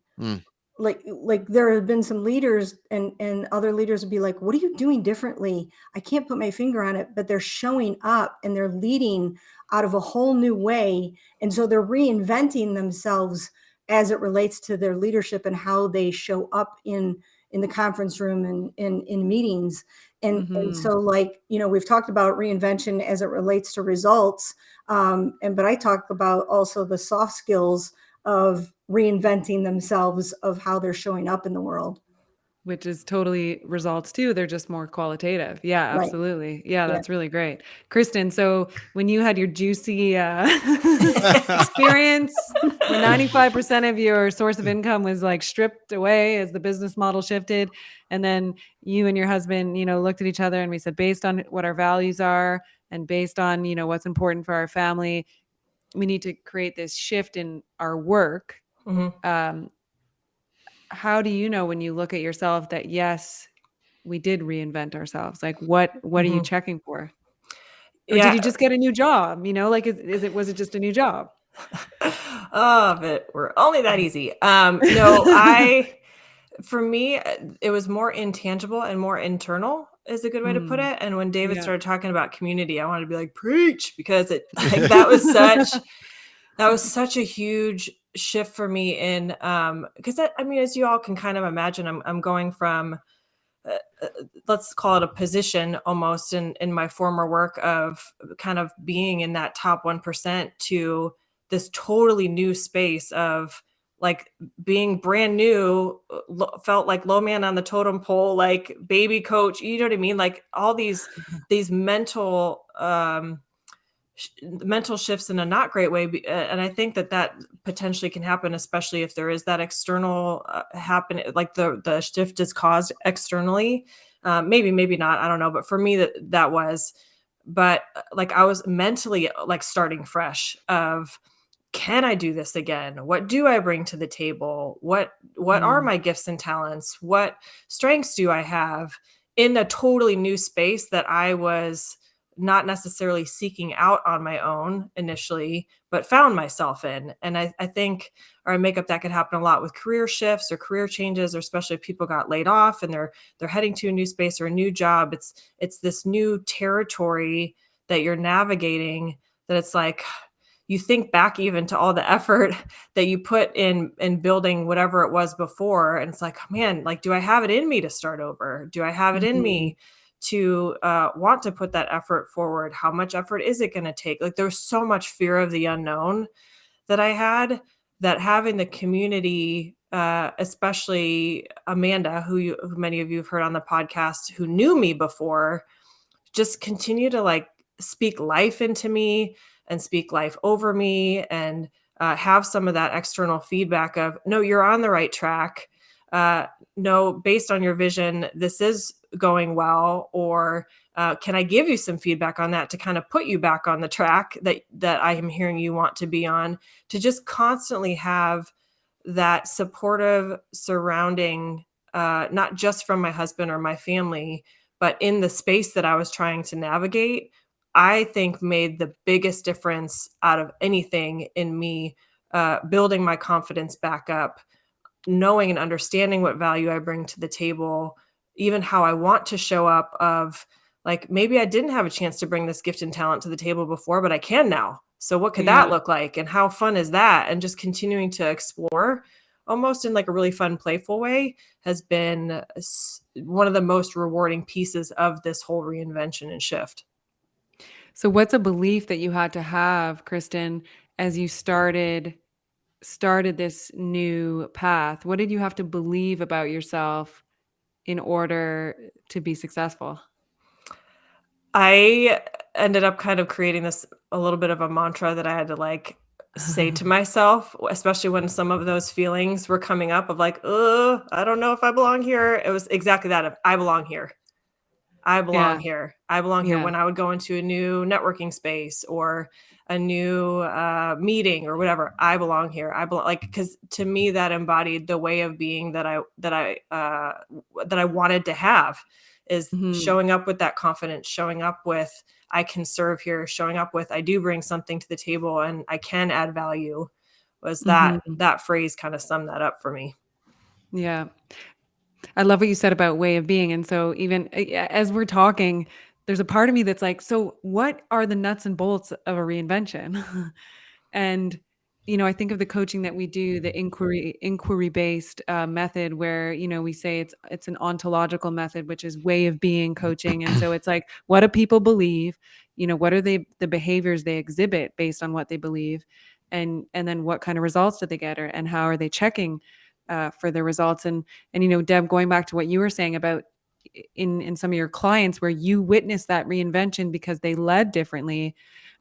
Like there have been some leaders and other leaders would be like, what are you doing differently? I can't put my finger on it, but they're showing up and they're leading out of a whole new way. And so they're reinventing themselves as it relates to their leadership and how they show up in the conference room and in meetings. And so, like, we've talked about reinvention as it relates to results. But I talk about also the soft skills of reinventing themselves, of how they're showing up in the world.
Which is totally results too. They're just more qualitative. Yeah,
Right.
absolutely. Yeah, that's really great. Kristin, so when you had your juicy experience where 95% of your source of income was like stripped away as the business model shifted, and then you and your husband, looked at each other and we said, based on what our values are and based on, what's important for our family, we need to create this shift in our work. How do you know when you look at yourself that, yes, we did reinvent ourselves? Like what are you checking for? Or did you just get a new job? Like, was it just a new job?
Oh, if it were only that easy. For me, it was more intangible and more internal is a good way to put it. And when David started talking about community, I wanted to be like, preach, because that was such a huge shift for me in, because as you all can kind of imagine, I'm going from, let's call it a position almost in my former work of kind of being in that top 1% to this totally new space of like being brand new, felt like low man on the totem pole, like baby coach, you know what I mean? Like all these mental shifts in a not great way. And I think that potentially can happen, especially if there is that external happen, like the shift is caused externally. Maybe not, I don't know. But for me that was, but like I was mentally like starting fresh of, can I do this again? What do I bring to the table? What are my gifts and talents? What strengths do I have in a totally new space that I was not necessarily seeking out on my own initially, but found myself in. And I think, or I make up that could happen a lot with career shifts or career changes, or especially if people got laid off and they're heading to a new space or a new job. It's this new territory that you're navigating, that it's like, you think back even to all the effort that you put in building whatever it was before. And it's like, man, like, do I have it in me to start over? Do I have it in me to want to put that effort forward? How much effort is it going to take? Like, there's so much fear of the unknown that I had, that having the community, especially Amanda, who many of you have heard on the podcast, who knew me before, just continue to like speak life into me and speak life over me, and have some of that external feedback of, no, you're on the right track. No, based on your vision, this is going well. Or can I give you some feedback on that to kind of put you back on the track that I am hearing you want to be on? To just constantly have that supportive surrounding, not just from my husband or my family, but in the space that I was trying to navigate, I think made the biggest difference out of anything in me building my confidence back up, knowing and understanding what value I bring to the table, even how I want to show up, of like, maybe I didn't have a chance to bring this gift and talent to the table before, but I can now. So what could that look like? And how fun is that? And just continuing to explore almost in like a really fun, playful way has been one of the most rewarding pieces of this whole reinvention and shift.
So what's a belief that you had to have, Kristin, as you started this new path? What did you have to believe about yourself in order to be successful?
I ended up kind of creating this a little bit of a mantra that I had to like say to myself, especially when some of those feelings were coming up of like, I don't know if I belong here. It was exactly that of, I belong here. I belong here. I belong here. When I would go into a new networking space or a new meeting or whatever, I belong here. I belong, like, because to me that embodied the way of being that I wanted to have, is showing up with that confidence, showing up with, I can serve here, showing up with, I do bring something to the table and I can add value. Was that phrase kind of summed that up for me.
Yeah. I love what you said about way of being. And so even as we're talking, there's a part of me that's like, so what are the nuts and bolts of a reinvention? And, I think of the coaching that we do, the inquiry-based method, where, we say it's an ontological method, which is way of being coaching. And so it's like, what do people believe? What are the behaviors they exhibit based on what they believe? And then what kind of results did they get, and how are they checking for the results? And Deb, going back to what you were saying about in some of your clients where you witnessed that reinvention because they led differently.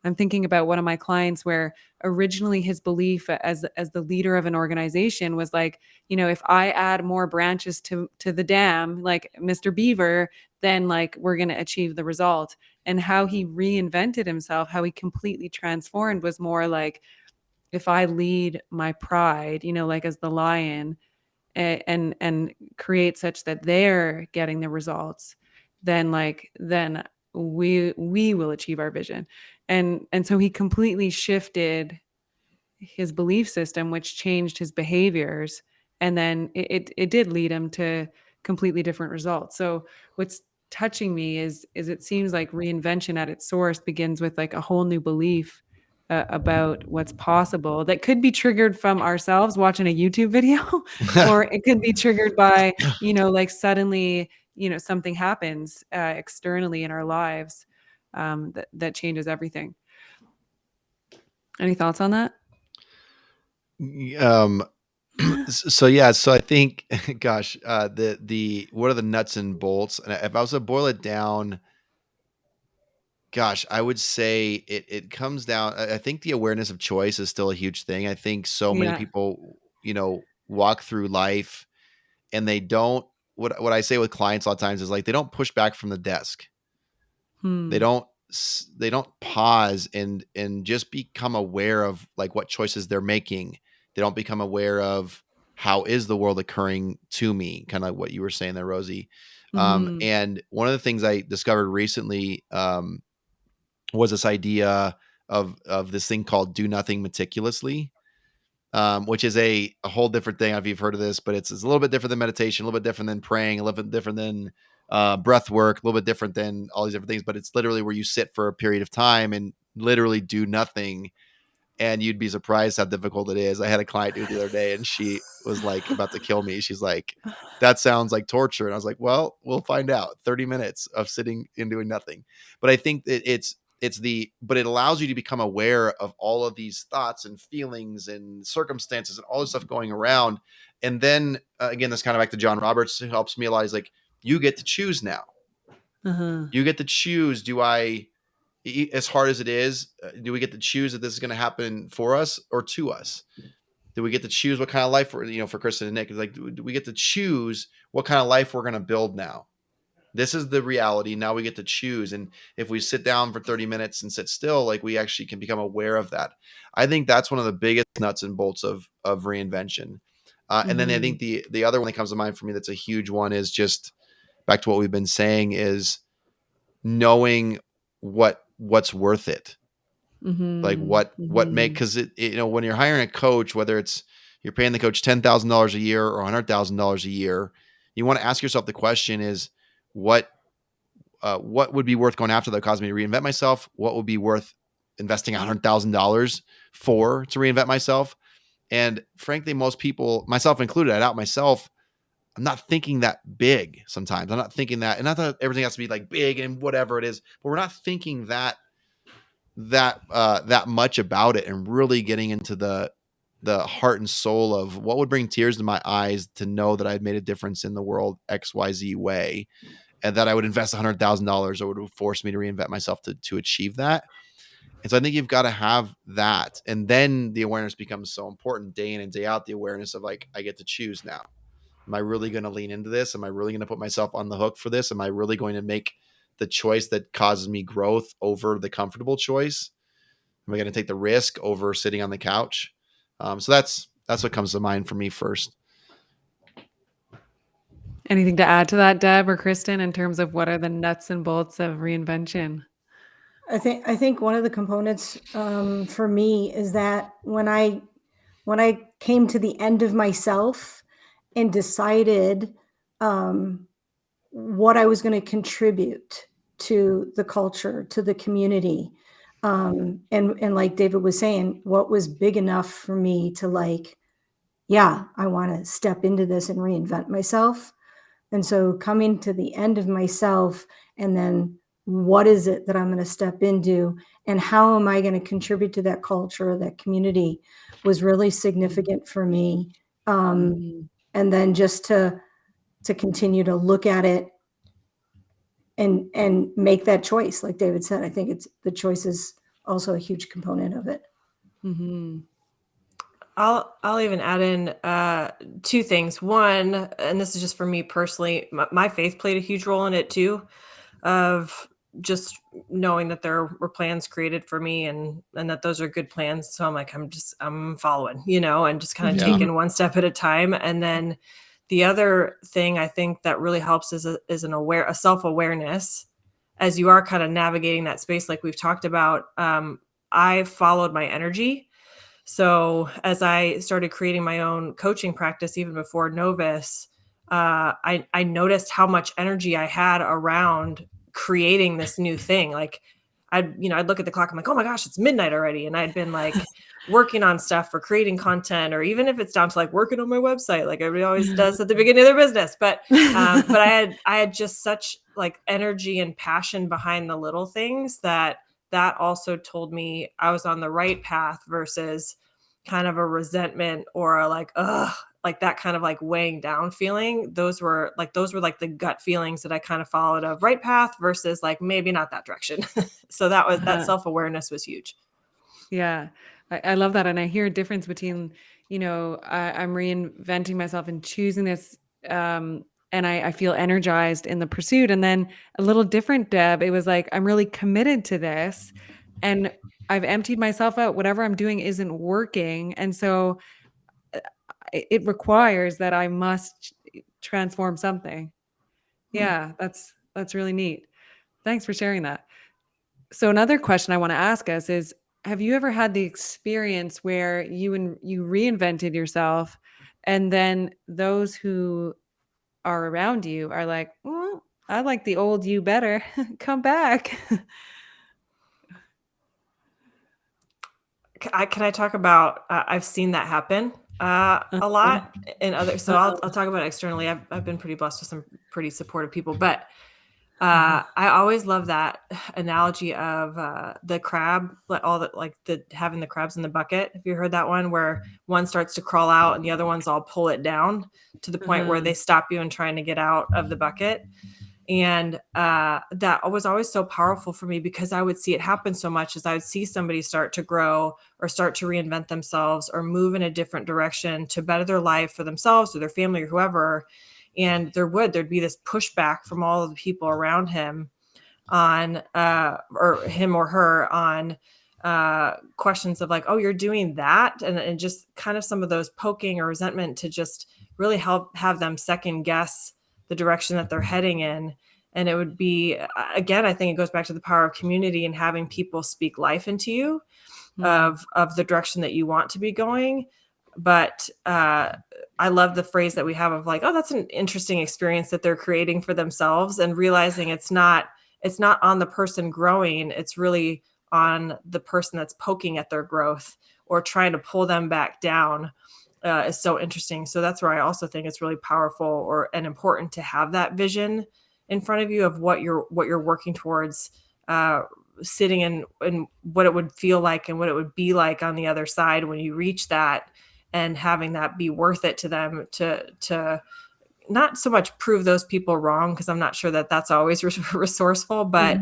I'm thinking about one of my clients where originally his belief as the leader of an organization was like, if I add more branches to the dam, like Mr. Beaver, then like we're going to achieve the result. And how he reinvented himself, how he completely transformed, was more like, if I lead my pride, like as the lion, and create such that they're getting the results, then we will achieve our vision. And so he completely shifted his belief system, which changed his behaviors. And then it did lead him to completely different results. So what's touching me is it seems like reinvention at its source begins with like a whole new belief about what's possible, that could be triggered from ourselves watching a YouTube video, or it could be triggered by, like suddenly, something happens externally in our lives that changes everything. Any thoughts on that?
So I think, gosh, the what are the nuts and bolts? And if I was to boil it down, gosh, I would say it comes down. I think the awareness of choice is still a huge thing. I think so many people, walk through life and they don't. What I say with clients a lot of times is like, they don't push back from the desk. They don't pause and just become aware of like what choices they're making. They don't become aware of how is the world occurring to me, kind of like what you were saying there, Rosie. And one of the things I discovered recently, was this idea of this thing called do nothing meticulously, which is a whole different thing. I don't know if you've heard of this, but it's a little bit different than meditation, a little bit different than praying, a little bit different than breath work, a little bit different than all these different things. But it's literally where you sit for a period of time and literally do nothing. And you'd be surprised how difficult it is. I had a client do it the other day, and she was like about to kill me. She's like, that sounds like torture. And I was like, well, we'll find out. 30 minutes of sitting and doing nothing. But I think that but it allows you to become aware of all of these thoughts and feelings and circumstances and all this stuff going around. And then again, this kind of back to John Roberts, who helps me a lot. He's like, you get to choose now. You get to choose. As hard as it is, do we get to choose that this is going to happen for us or to us? Do we get to choose what kind of life for Kristin and Nick? It's like, do we get to choose what kind of life we're going to build now? This is the reality. Now we get to choose. And if we sit down for 30 minutes and sit still, like, we actually can become aware of that. I think that's one of the biggest nuts and bolts of reinvention. And then I think the other one that comes to mind for me that's a huge one is just back to what we've been saying, is knowing what's worth it. Like what make, because when you're hiring a coach, whether it's you're paying the coach $10,000 a year or $100,000 a year, you want to ask yourself the question is, what would be worth going after that caused me to reinvent myself? What would be worth investing $100,000 to reinvent myself? And frankly, most people, myself included, I doubt myself, I'm not thinking that big sometimes. I'm not thinking that, and not that everything has to be like big and whatever it is, but we're not thinking that much about it, and really getting into the heart and soul of what would bring tears to my eyes to know that I'd made a difference in the world XYZ way, and that I would invest $100,000 or would force me to reinvent myself to achieve that. And so I think you've got to have that. And then the awareness becomes so important, day in and day out, the awareness of like, I get to choose now. Am I really going to lean into this? Am I really going to put myself on the hook for this? Am I really going to make the choice that causes me growth over the comfortable choice? Am I going to take the risk over sitting on the couch? So that's what comes to mind for me first.
Anything to add to that, Deb or Kristin, in terms of what are the nuts and bolts of reinvention?
I think one of the components for me is that when I came to the end of myself and decided what I was going to contribute to the culture, to the community, and like David was saying, what was big enough for me to like, yeah, I want to step into this and reinvent myself. And so coming to the end of myself, and then what is it that I'm going to step into, and how am I going to contribute to that culture, that community, was really significant for me. And then just to continue to look at it and make that choice. Like David said, I think the choice is also a huge component of it.
I'll even add in two things. One, and this is just for me personally, my faith played a huge role in it too, of just knowing that there were plans created for me and that those are good plans. So I'm like, I'm following, and just kind of taking one step at a time. And then the other thing I think that really helps is a self-awareness as you are kind of navigating that space. Like we've talked about, I followed my energy. So as I started creating my own coaching practice, even before Novus, I noticed how much energy I had around creating this new thing. Like I'd look at the clock. I'm like, oh my gosh, it's midnight already. And I'd been like working on stuff for creating content, or even if it's down to like working on my website, like everybody always does at the beginning of their business. But I had just such like energy and passion behind the little things that also told me I was on the right path, versus kind of a resentment or a like that kind of like weighing down feeling. Those were like the gut feelings that I kind of followed of right path versus like maybe not that direction. So that self-awareness was huge.
Yeah, I love that. And I hear a difference between, I'm reinventing myself and choosing this, and I feel energized in the pursuit. And then a little different, Deb, it was like, I'm really committed to this and I've emptied myself out. Whatever I'm doing isn't working. And so it requires that I must transform something. Yeah, that's really neat. Thanks for sharing that. So another question I want to ask us is, have you ever had the experience where you reinvented yourself, and then those who are around you are like, I like the old you better. Come back.
Can I talk about? I've seen that happen a lot in other. So I'll talk about it externally. I've been pretty blessed with some pretty supportive people, but I always love that analogy of the crab, having the crabs in the bucket. Have you heard that one where one starts to crawl out and the other ones all pull it down to the point where they stop you and trying to get out of the bucket? And that was always so powerful for me, because I would see it happen so much as I would see somebody start to grow or start to reinvent themselves or move in a different direction to better their life for themselves or their family or whoever. And there'd be this pushback from all of the people around him on, or him or her on questions of like, oh, you're doing that. And just kind of some of those poking or resentment to just really help have them second guess the direction that they're heading in. And it would be, again, I think it goes back to the power of community and having people speak life into you of the direction that you want to be going. But I love the phrase that we have of like, oh, that's an interesting experience that they're creating for themselves, and realizing it's not on the person growing. It's really on the person that's poking at their growth or trying to pull them back down. Is so interesting. So that's where I also think it's really powerful and important to have that vision in front of you of what you're working towards, sitting in what it would feel like and what it would be like on the other side when you reach that, and having that be worth it to them to not so much prove those people wrong, because I'm not sure that that's always resourceful, but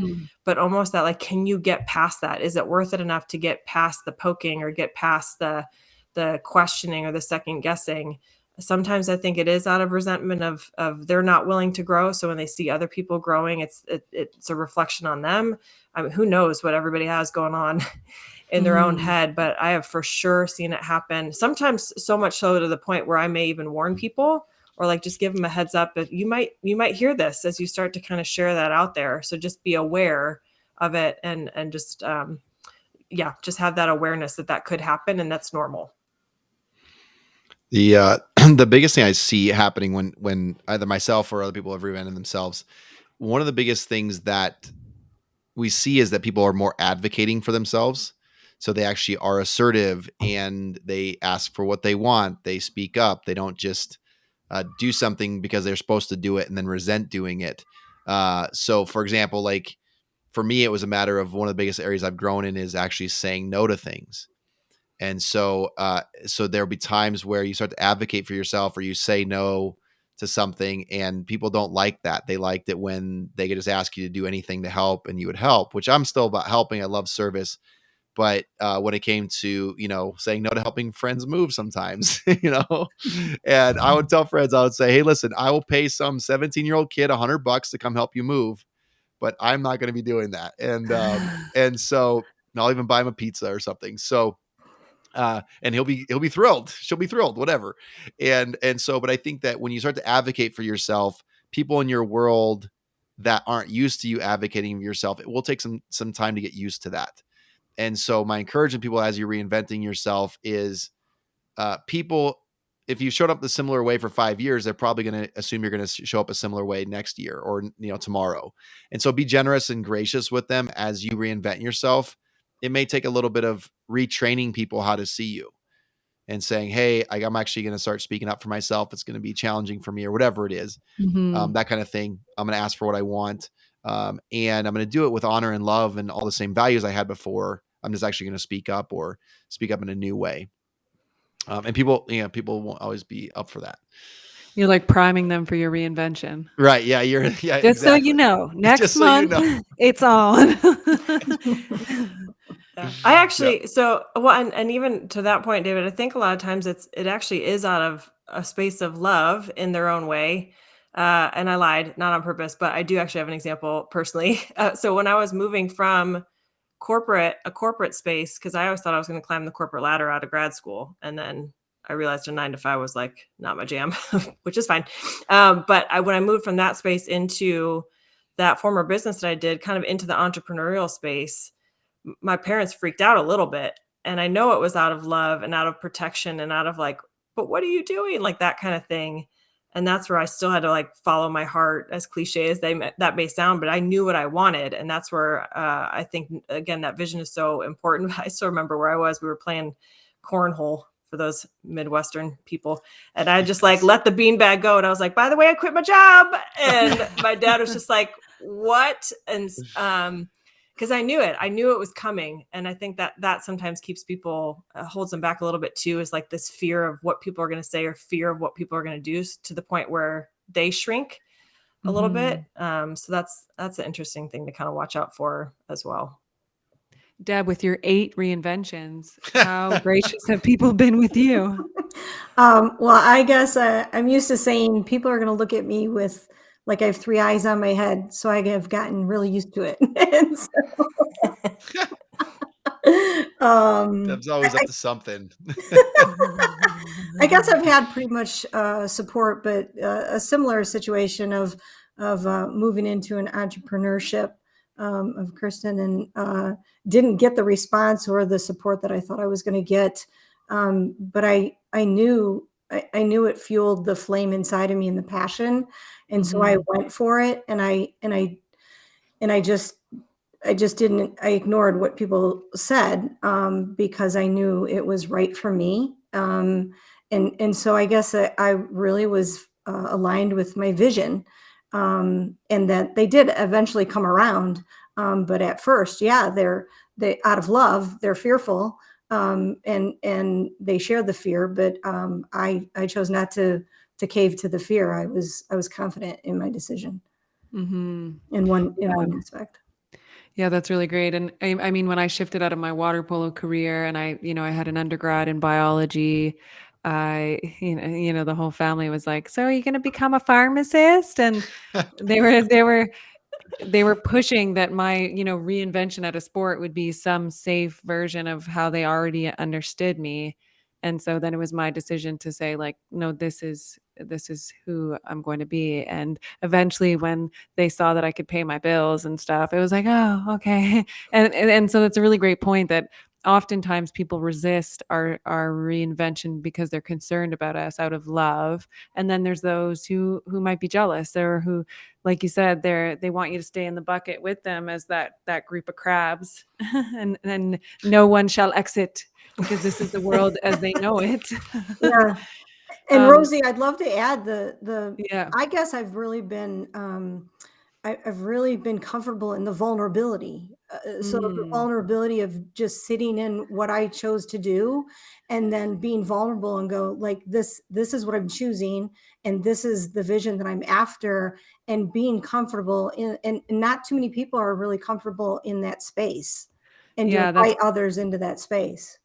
almost that, like, can you get past that? Is it worth it enough to get past the poking or get past the questioning or the second guessing? Sometimes I think it is out of resentment of they're not willing to grow. So when they see other people growing, it's a reflection on them. I mean, who knows what everybody has going on in their own head, but I have for sure seen it happen. Sometimes so much so to the point where I may even warn people, or like just give them a heads up that you might hear this as you start to kind of share that out there. So just be aware of it, and just just have that awareness that could happen, and that's normal.
The the biggest thing I see happening when either myself or other people have reinvented themselves, one of the biggest things that we see is that people are more advocating for themselves. So they actually are assertive and they ask for what they want. They speak up. They don't just do something because they're supposed to do it and then resent doing it. So for example, like for me, it was a matter of one of the biggest areas I've grown in is actually saying no to things. And so there'll be times where you start to advocate for yourself, or you say no to something, and people don't like that. They liked it when they could just ask you to do anything to help, and you would help, which I'm still about helping. I love service. But when it came to, saying no to helping friends move sometimes, and I would tell friends, I would say, hey, listen, I will pay some 17-year-old kid $100 to come help you move, but I'm not going to be doing that. And so I'll even buy him a pizza or something. So, and he'll be thrilled. She'll be thrilled, whatever. But I think that when you start to advocate for yourself, people in your world that aren't used to you advocating for yourself, it will take some time to get used to that. And so my encouragement to people as you're reinventing yourself is people, if you showed up the similar way for 5 years, they're probably going to assume you're going to show up a similar way next year or, tomorrow. And so be generous and gracious with them as you reinvent yourself. It may take a little bit of retraining people how to see you and saying, hey, I'm actually going to start speaking up for myself. It's going to be challenging for me or whatever it is, that kind of thing. I'm going to ask for what I want. And I'm going to do it with honor and love and all the same values I had before. I'm just actually going to speak up in a new way. And people won't always be up for that.
You're like priming them for your reinvention.
Right. Yeah.
Just
exactly.
so you know, next month it's on.
I actually, and even to that point, David, I think a lot of times it actually is out of a space of love in their own way. And I lied, not on purpose, but I do actually have an example personally. So when I was moving from a corporate space, because I always thought I was going to climb the corporate ladder out of grad school, and then I realized a 9 to 5 was like not my jam, which is fine. But when I moved from that space into that former business that I did kind of into the entrepreneurial space, my parents freaked out a little bit. And I know it was out of love and out of protection and out of like, but what are you doing? Like that kind of thing. And that's where I still had to like follow my heart, as cliche as that may sound, but I knew what I wanted. And that's where I think, again, that vision is so important. I still remember where I was. We were playing cornhole for those Midwestern people. And I just like let the beanbag go. And I was like, by the way, I quit my job. And my dad was just like, what? And because I knew it was coming. And I think that sometimes keeps people, holds them back a little bit too, is like this fear of what people are going to say or fear of what people are going to do, to the point where they shrink a little bit. So that's an interesting thing to kind of watch out for as well.
Deb, with your 8 reinventions, how gracious have people been with you?
Well, I guess I'm used to saying people are going to look at me with like I have 3 eyes on my head, so I have gotten really used to it. And so,
Deb's always up to something.
I guess I've had pretty much support, but a similar situation of moving into an entrepreneurship of Kristin, and didn't get the response or the support that I thought I was going to get. But I knew it fueled the flame inside of me and the passion, and so I went for it. And I just didn't. I ignored what people said because I knew it was right for me. And so I guess I really was aligned with my vision, and that they did eventually come around. But at first, yeah, they out of love, they're fearful, and they share the fear. But I chose not to cave to the fear. I was confident in my decision in one aspect.
Yeah, that's really great. And I mean, when I shifted out of my water polo career and I had an undergrad in biology, the whole family was like, "So are you going to become a pharmacist?" And they were pushing that my, reinvention at a sport would be some safe version of how they already understood me. And so then it was my decision to say like, no, this is who I'm going to be. And eventually when they saw that I could pay my bills and stuff, it was like, oh, okay. And so it's a really great point that oftentimes people resist our reinvention because they're concerned about us out of love. And then there's those who might be jealous, or who, like you said, they want you to stay in the bucket with them as that group of crabs, and no one shall exit because this is the world as they know it.
Yeah. And Rosie, I'd love to add
Yeah.
I guess I've really been I've really been comfortable in the vulnerability. So the vulnerability of just sitting in what I chose to do, and then being vulnerable and go like, this is what I'm choosing, and this is the vision that I'm after, and being comfortable in, and not too many people are really comfortable in that space, and to invite others into that space.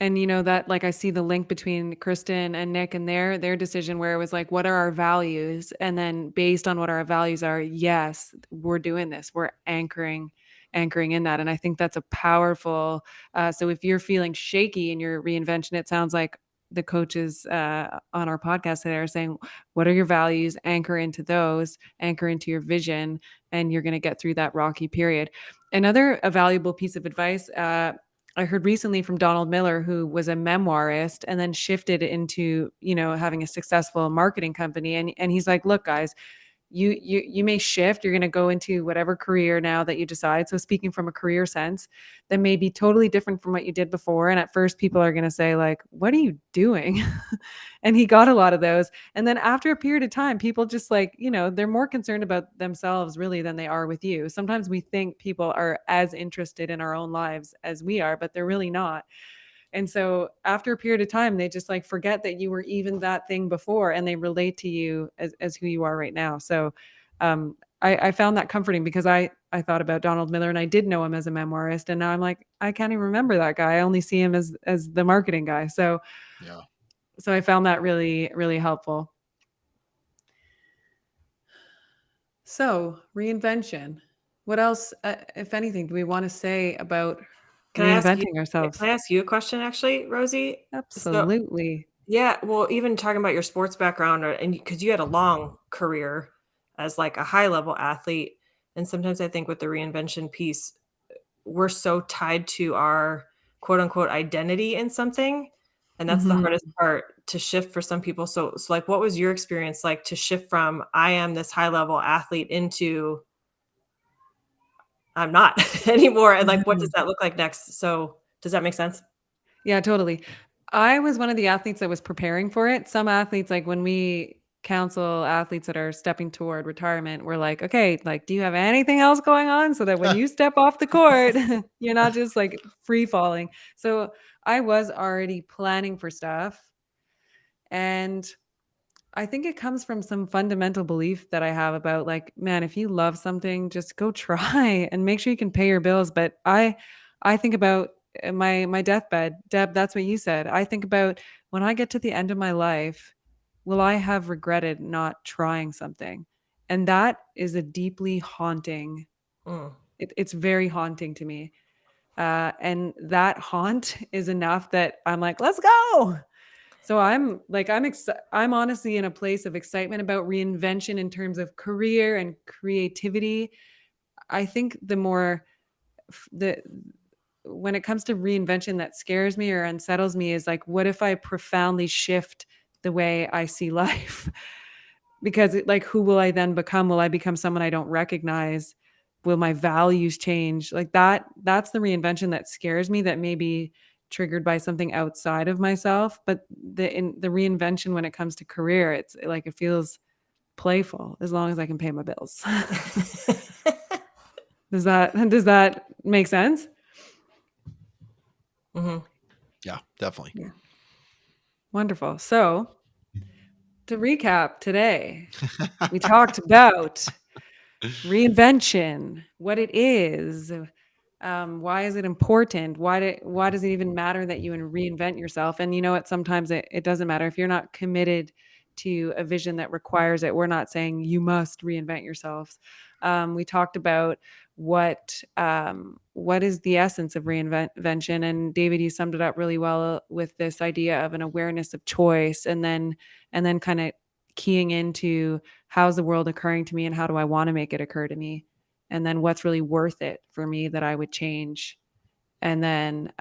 And that, like, I see the link between Kristin and Nick and their decision, where it was like, what are our values? And then based on what our values are, yes, we're doing this. We're anchoring in that. And I think that's a powerful, so if you're feeling shaky in your reinvention, it sounds like the coaches on our podcast today are saying, what are your values? Anchor into those, anchor into your vision, and you're going to get through that rocky period. Another valuable piece of advice, I heard recently from Donald Miller, who was a memoirist and then shifted into, having a successful marketing company. And he's like, look, guys, you may shift. You're going to go into whatever career now that you decide. So speaking from a career sense, that may be totally different from what you did before. And at first people are going to say like, what are you doing? And he got a lot of those. And then after a period of time, people just like, they're more concerned about themselves really than they are with you. Sometimes we think people are as interested in our own lives as we are, but they're really not. And so after a period of time, they just like forget that you were even that thing before, and they relate to you as who you are right now. So I found that comforting, because I thought about Donald Miller, and I did know him as a memoirist. And now I'm like, I can't even remember that guy. I only see him as the marketing guy. So
yeah.
So I found that really, really helpful. So reinvention. What else, if anything, do we want to say about reinventing ourselves?
Can I ask you a question, actually, Rosie?
Absolutely.
Yeah, well, even talking about your sports background, and because you had a long career as like a high level athlete, And sometimes I think with the reinvention piece, we're so tied to our quote unquote identity in something. And that's the
Mhm.
hardest part to shift for some people. So like, what was your experience like to shift from I am this high level athlete into I'm not anymore? And like, what does
Mhm.
that look like next? So does that make sense?
Yeah, totally. I was one of the athletes that was preparing for it. Some athletes, like when we counsel athletes that are stepping toward retirement, we're like, okay, like, do you have anything else going on so that when you step off the court, you're not just like free falling? So I was already planning for stuff. And I think it comes from some fundamental belief that I have about like, man, if you love something, just go try and make sure you can pay your bills. But I think about my deathbed. Deb, that's what you said. I think about when I get to the end of my life, will I have regretted not trying something? And that is a deeply haunting.
Mm.
It's very haunting to me. And that haunt is enough that I'm like, let's go. So I'm honestly in a place of excitement about reinvention in terms of career and creativity. I think the more the when it comes to reinvention that scares me or unsettles me is like, what if I profoundly shift the way I see life? Because like, who will I then become? Will I become someone I don't recognize? Will my values change? Like that's the reinvention that scares me, that may be triggered by something outside of myself. But the reinvention when it comes to career, it's like it feels playful as long as I can pay my bills. Does that make sense?
Hmm.
Yeah, definitely.
Yeah. Wonderful. So to recap today, we talked about reinvention, what it is, why is it important? Why does it even matter that you reinvent yourself? And you know what? Sometimes it doesn't matter if you're not committed to a vision that requires it. We're not saying you must reinvent yourselves. We talked about what is the essence of reinvention, and David, you summed it up really well with this idea of an awareness of choice, and then kind of keying into how's the world occurring to me and how do I want to make it occur to me, and then what's really worth it for me that I would change. And then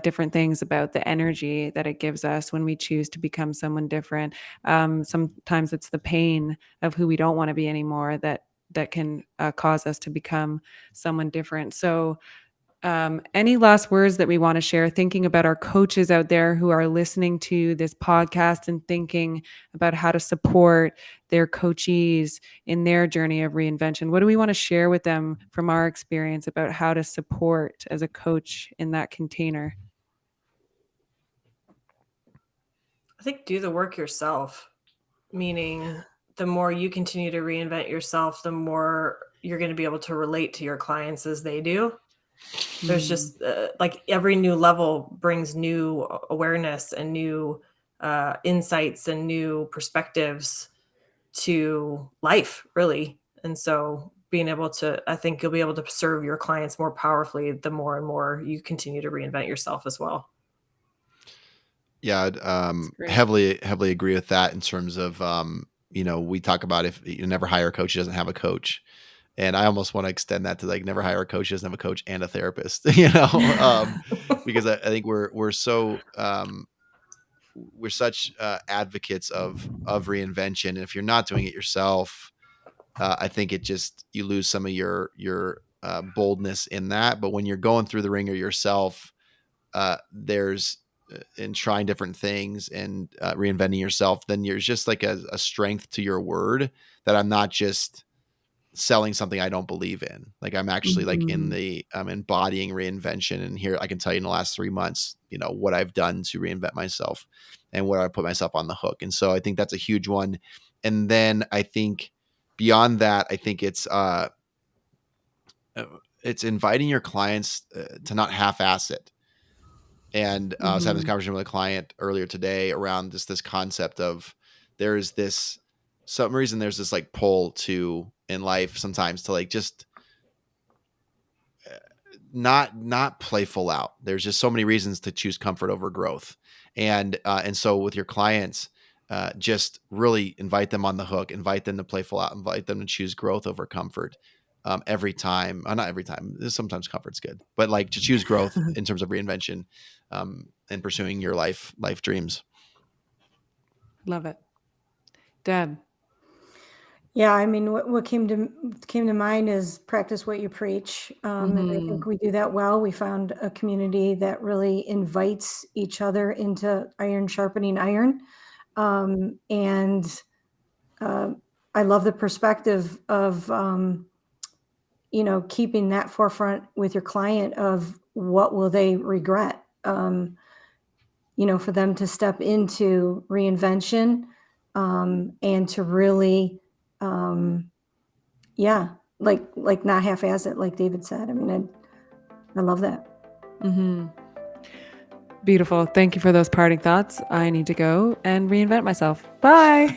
different things about the energy that it gives us when we choose to become someone different. Sometimes it's the pain of who we don't want to be anymore that can cause us to become someone different. So any last words that we want to share, thinking about our coaches out there who are listening to this podcast and thinking about how to support their coachees in their journey of reinvention? What do we want to share with them from our experience about how to support as a coach in that container?
I think do the work yourself, meaning the more you continue to reinvent yourself, the more you're going to be able to relate to your clients as they do. There's just like every new level brings new awareness and new insights and new perspectives to life, really. And so being able to, I think you'll be able to serve your clients more powerfully the more and more you continue to reinvent yourself as well.
Yeah, I'd
That's great.
heavily agree with that in terms of we talk about if you never hire a coach who doesn't have a coach. And I almost want to extend that to like never hire a coach who doesn't have a coach and a therapist, because I think we're so we're such advocates of reinvention. And if you're not doing it yourself, I think it just you lose some of your boldness in that. But when you're going through the ringer yourself, there's in trying different things and reinventing yourself, then there's just like a strength to your word that I'm not just selling something I don't believe in. Like I'm actually like I'm embodying reinvention. And here I can tell you in the last 3 months, what I've done to reinvent myself and where I put myself on the hook. And so I think that's a huge one. And then I think beyond that, I think it's inviting your clients to not half-ass it. And I was having this conversation with a client earlier today around this concept of there's this some reason there's this like pull to in life sometimes to like just not playful out. There's just so many reasons to choose comfort over growth. And so with your clients, just really invite them on the hook, invite them to playful out, invite them to choose growth over comfort. every time. Not every time. Sometimes comfort's good, but like to choose growth in terms of reinvention and pursuing your life dreams.
Love it. Deb.
Yeah, I mean, what came to mind is practice what you preach, and I think we do that well. We found a community that really invites each other into iron sharpening iron, and I love the perspective of keeping that forefront with your client of what will they regret, for them to step into reinvention, and to really. Yeah, like not half-ass it, like David said. I mean, I love that.
Beautiful. Thank you for those parting thoughts. I need to go and reinvent myself. Bye.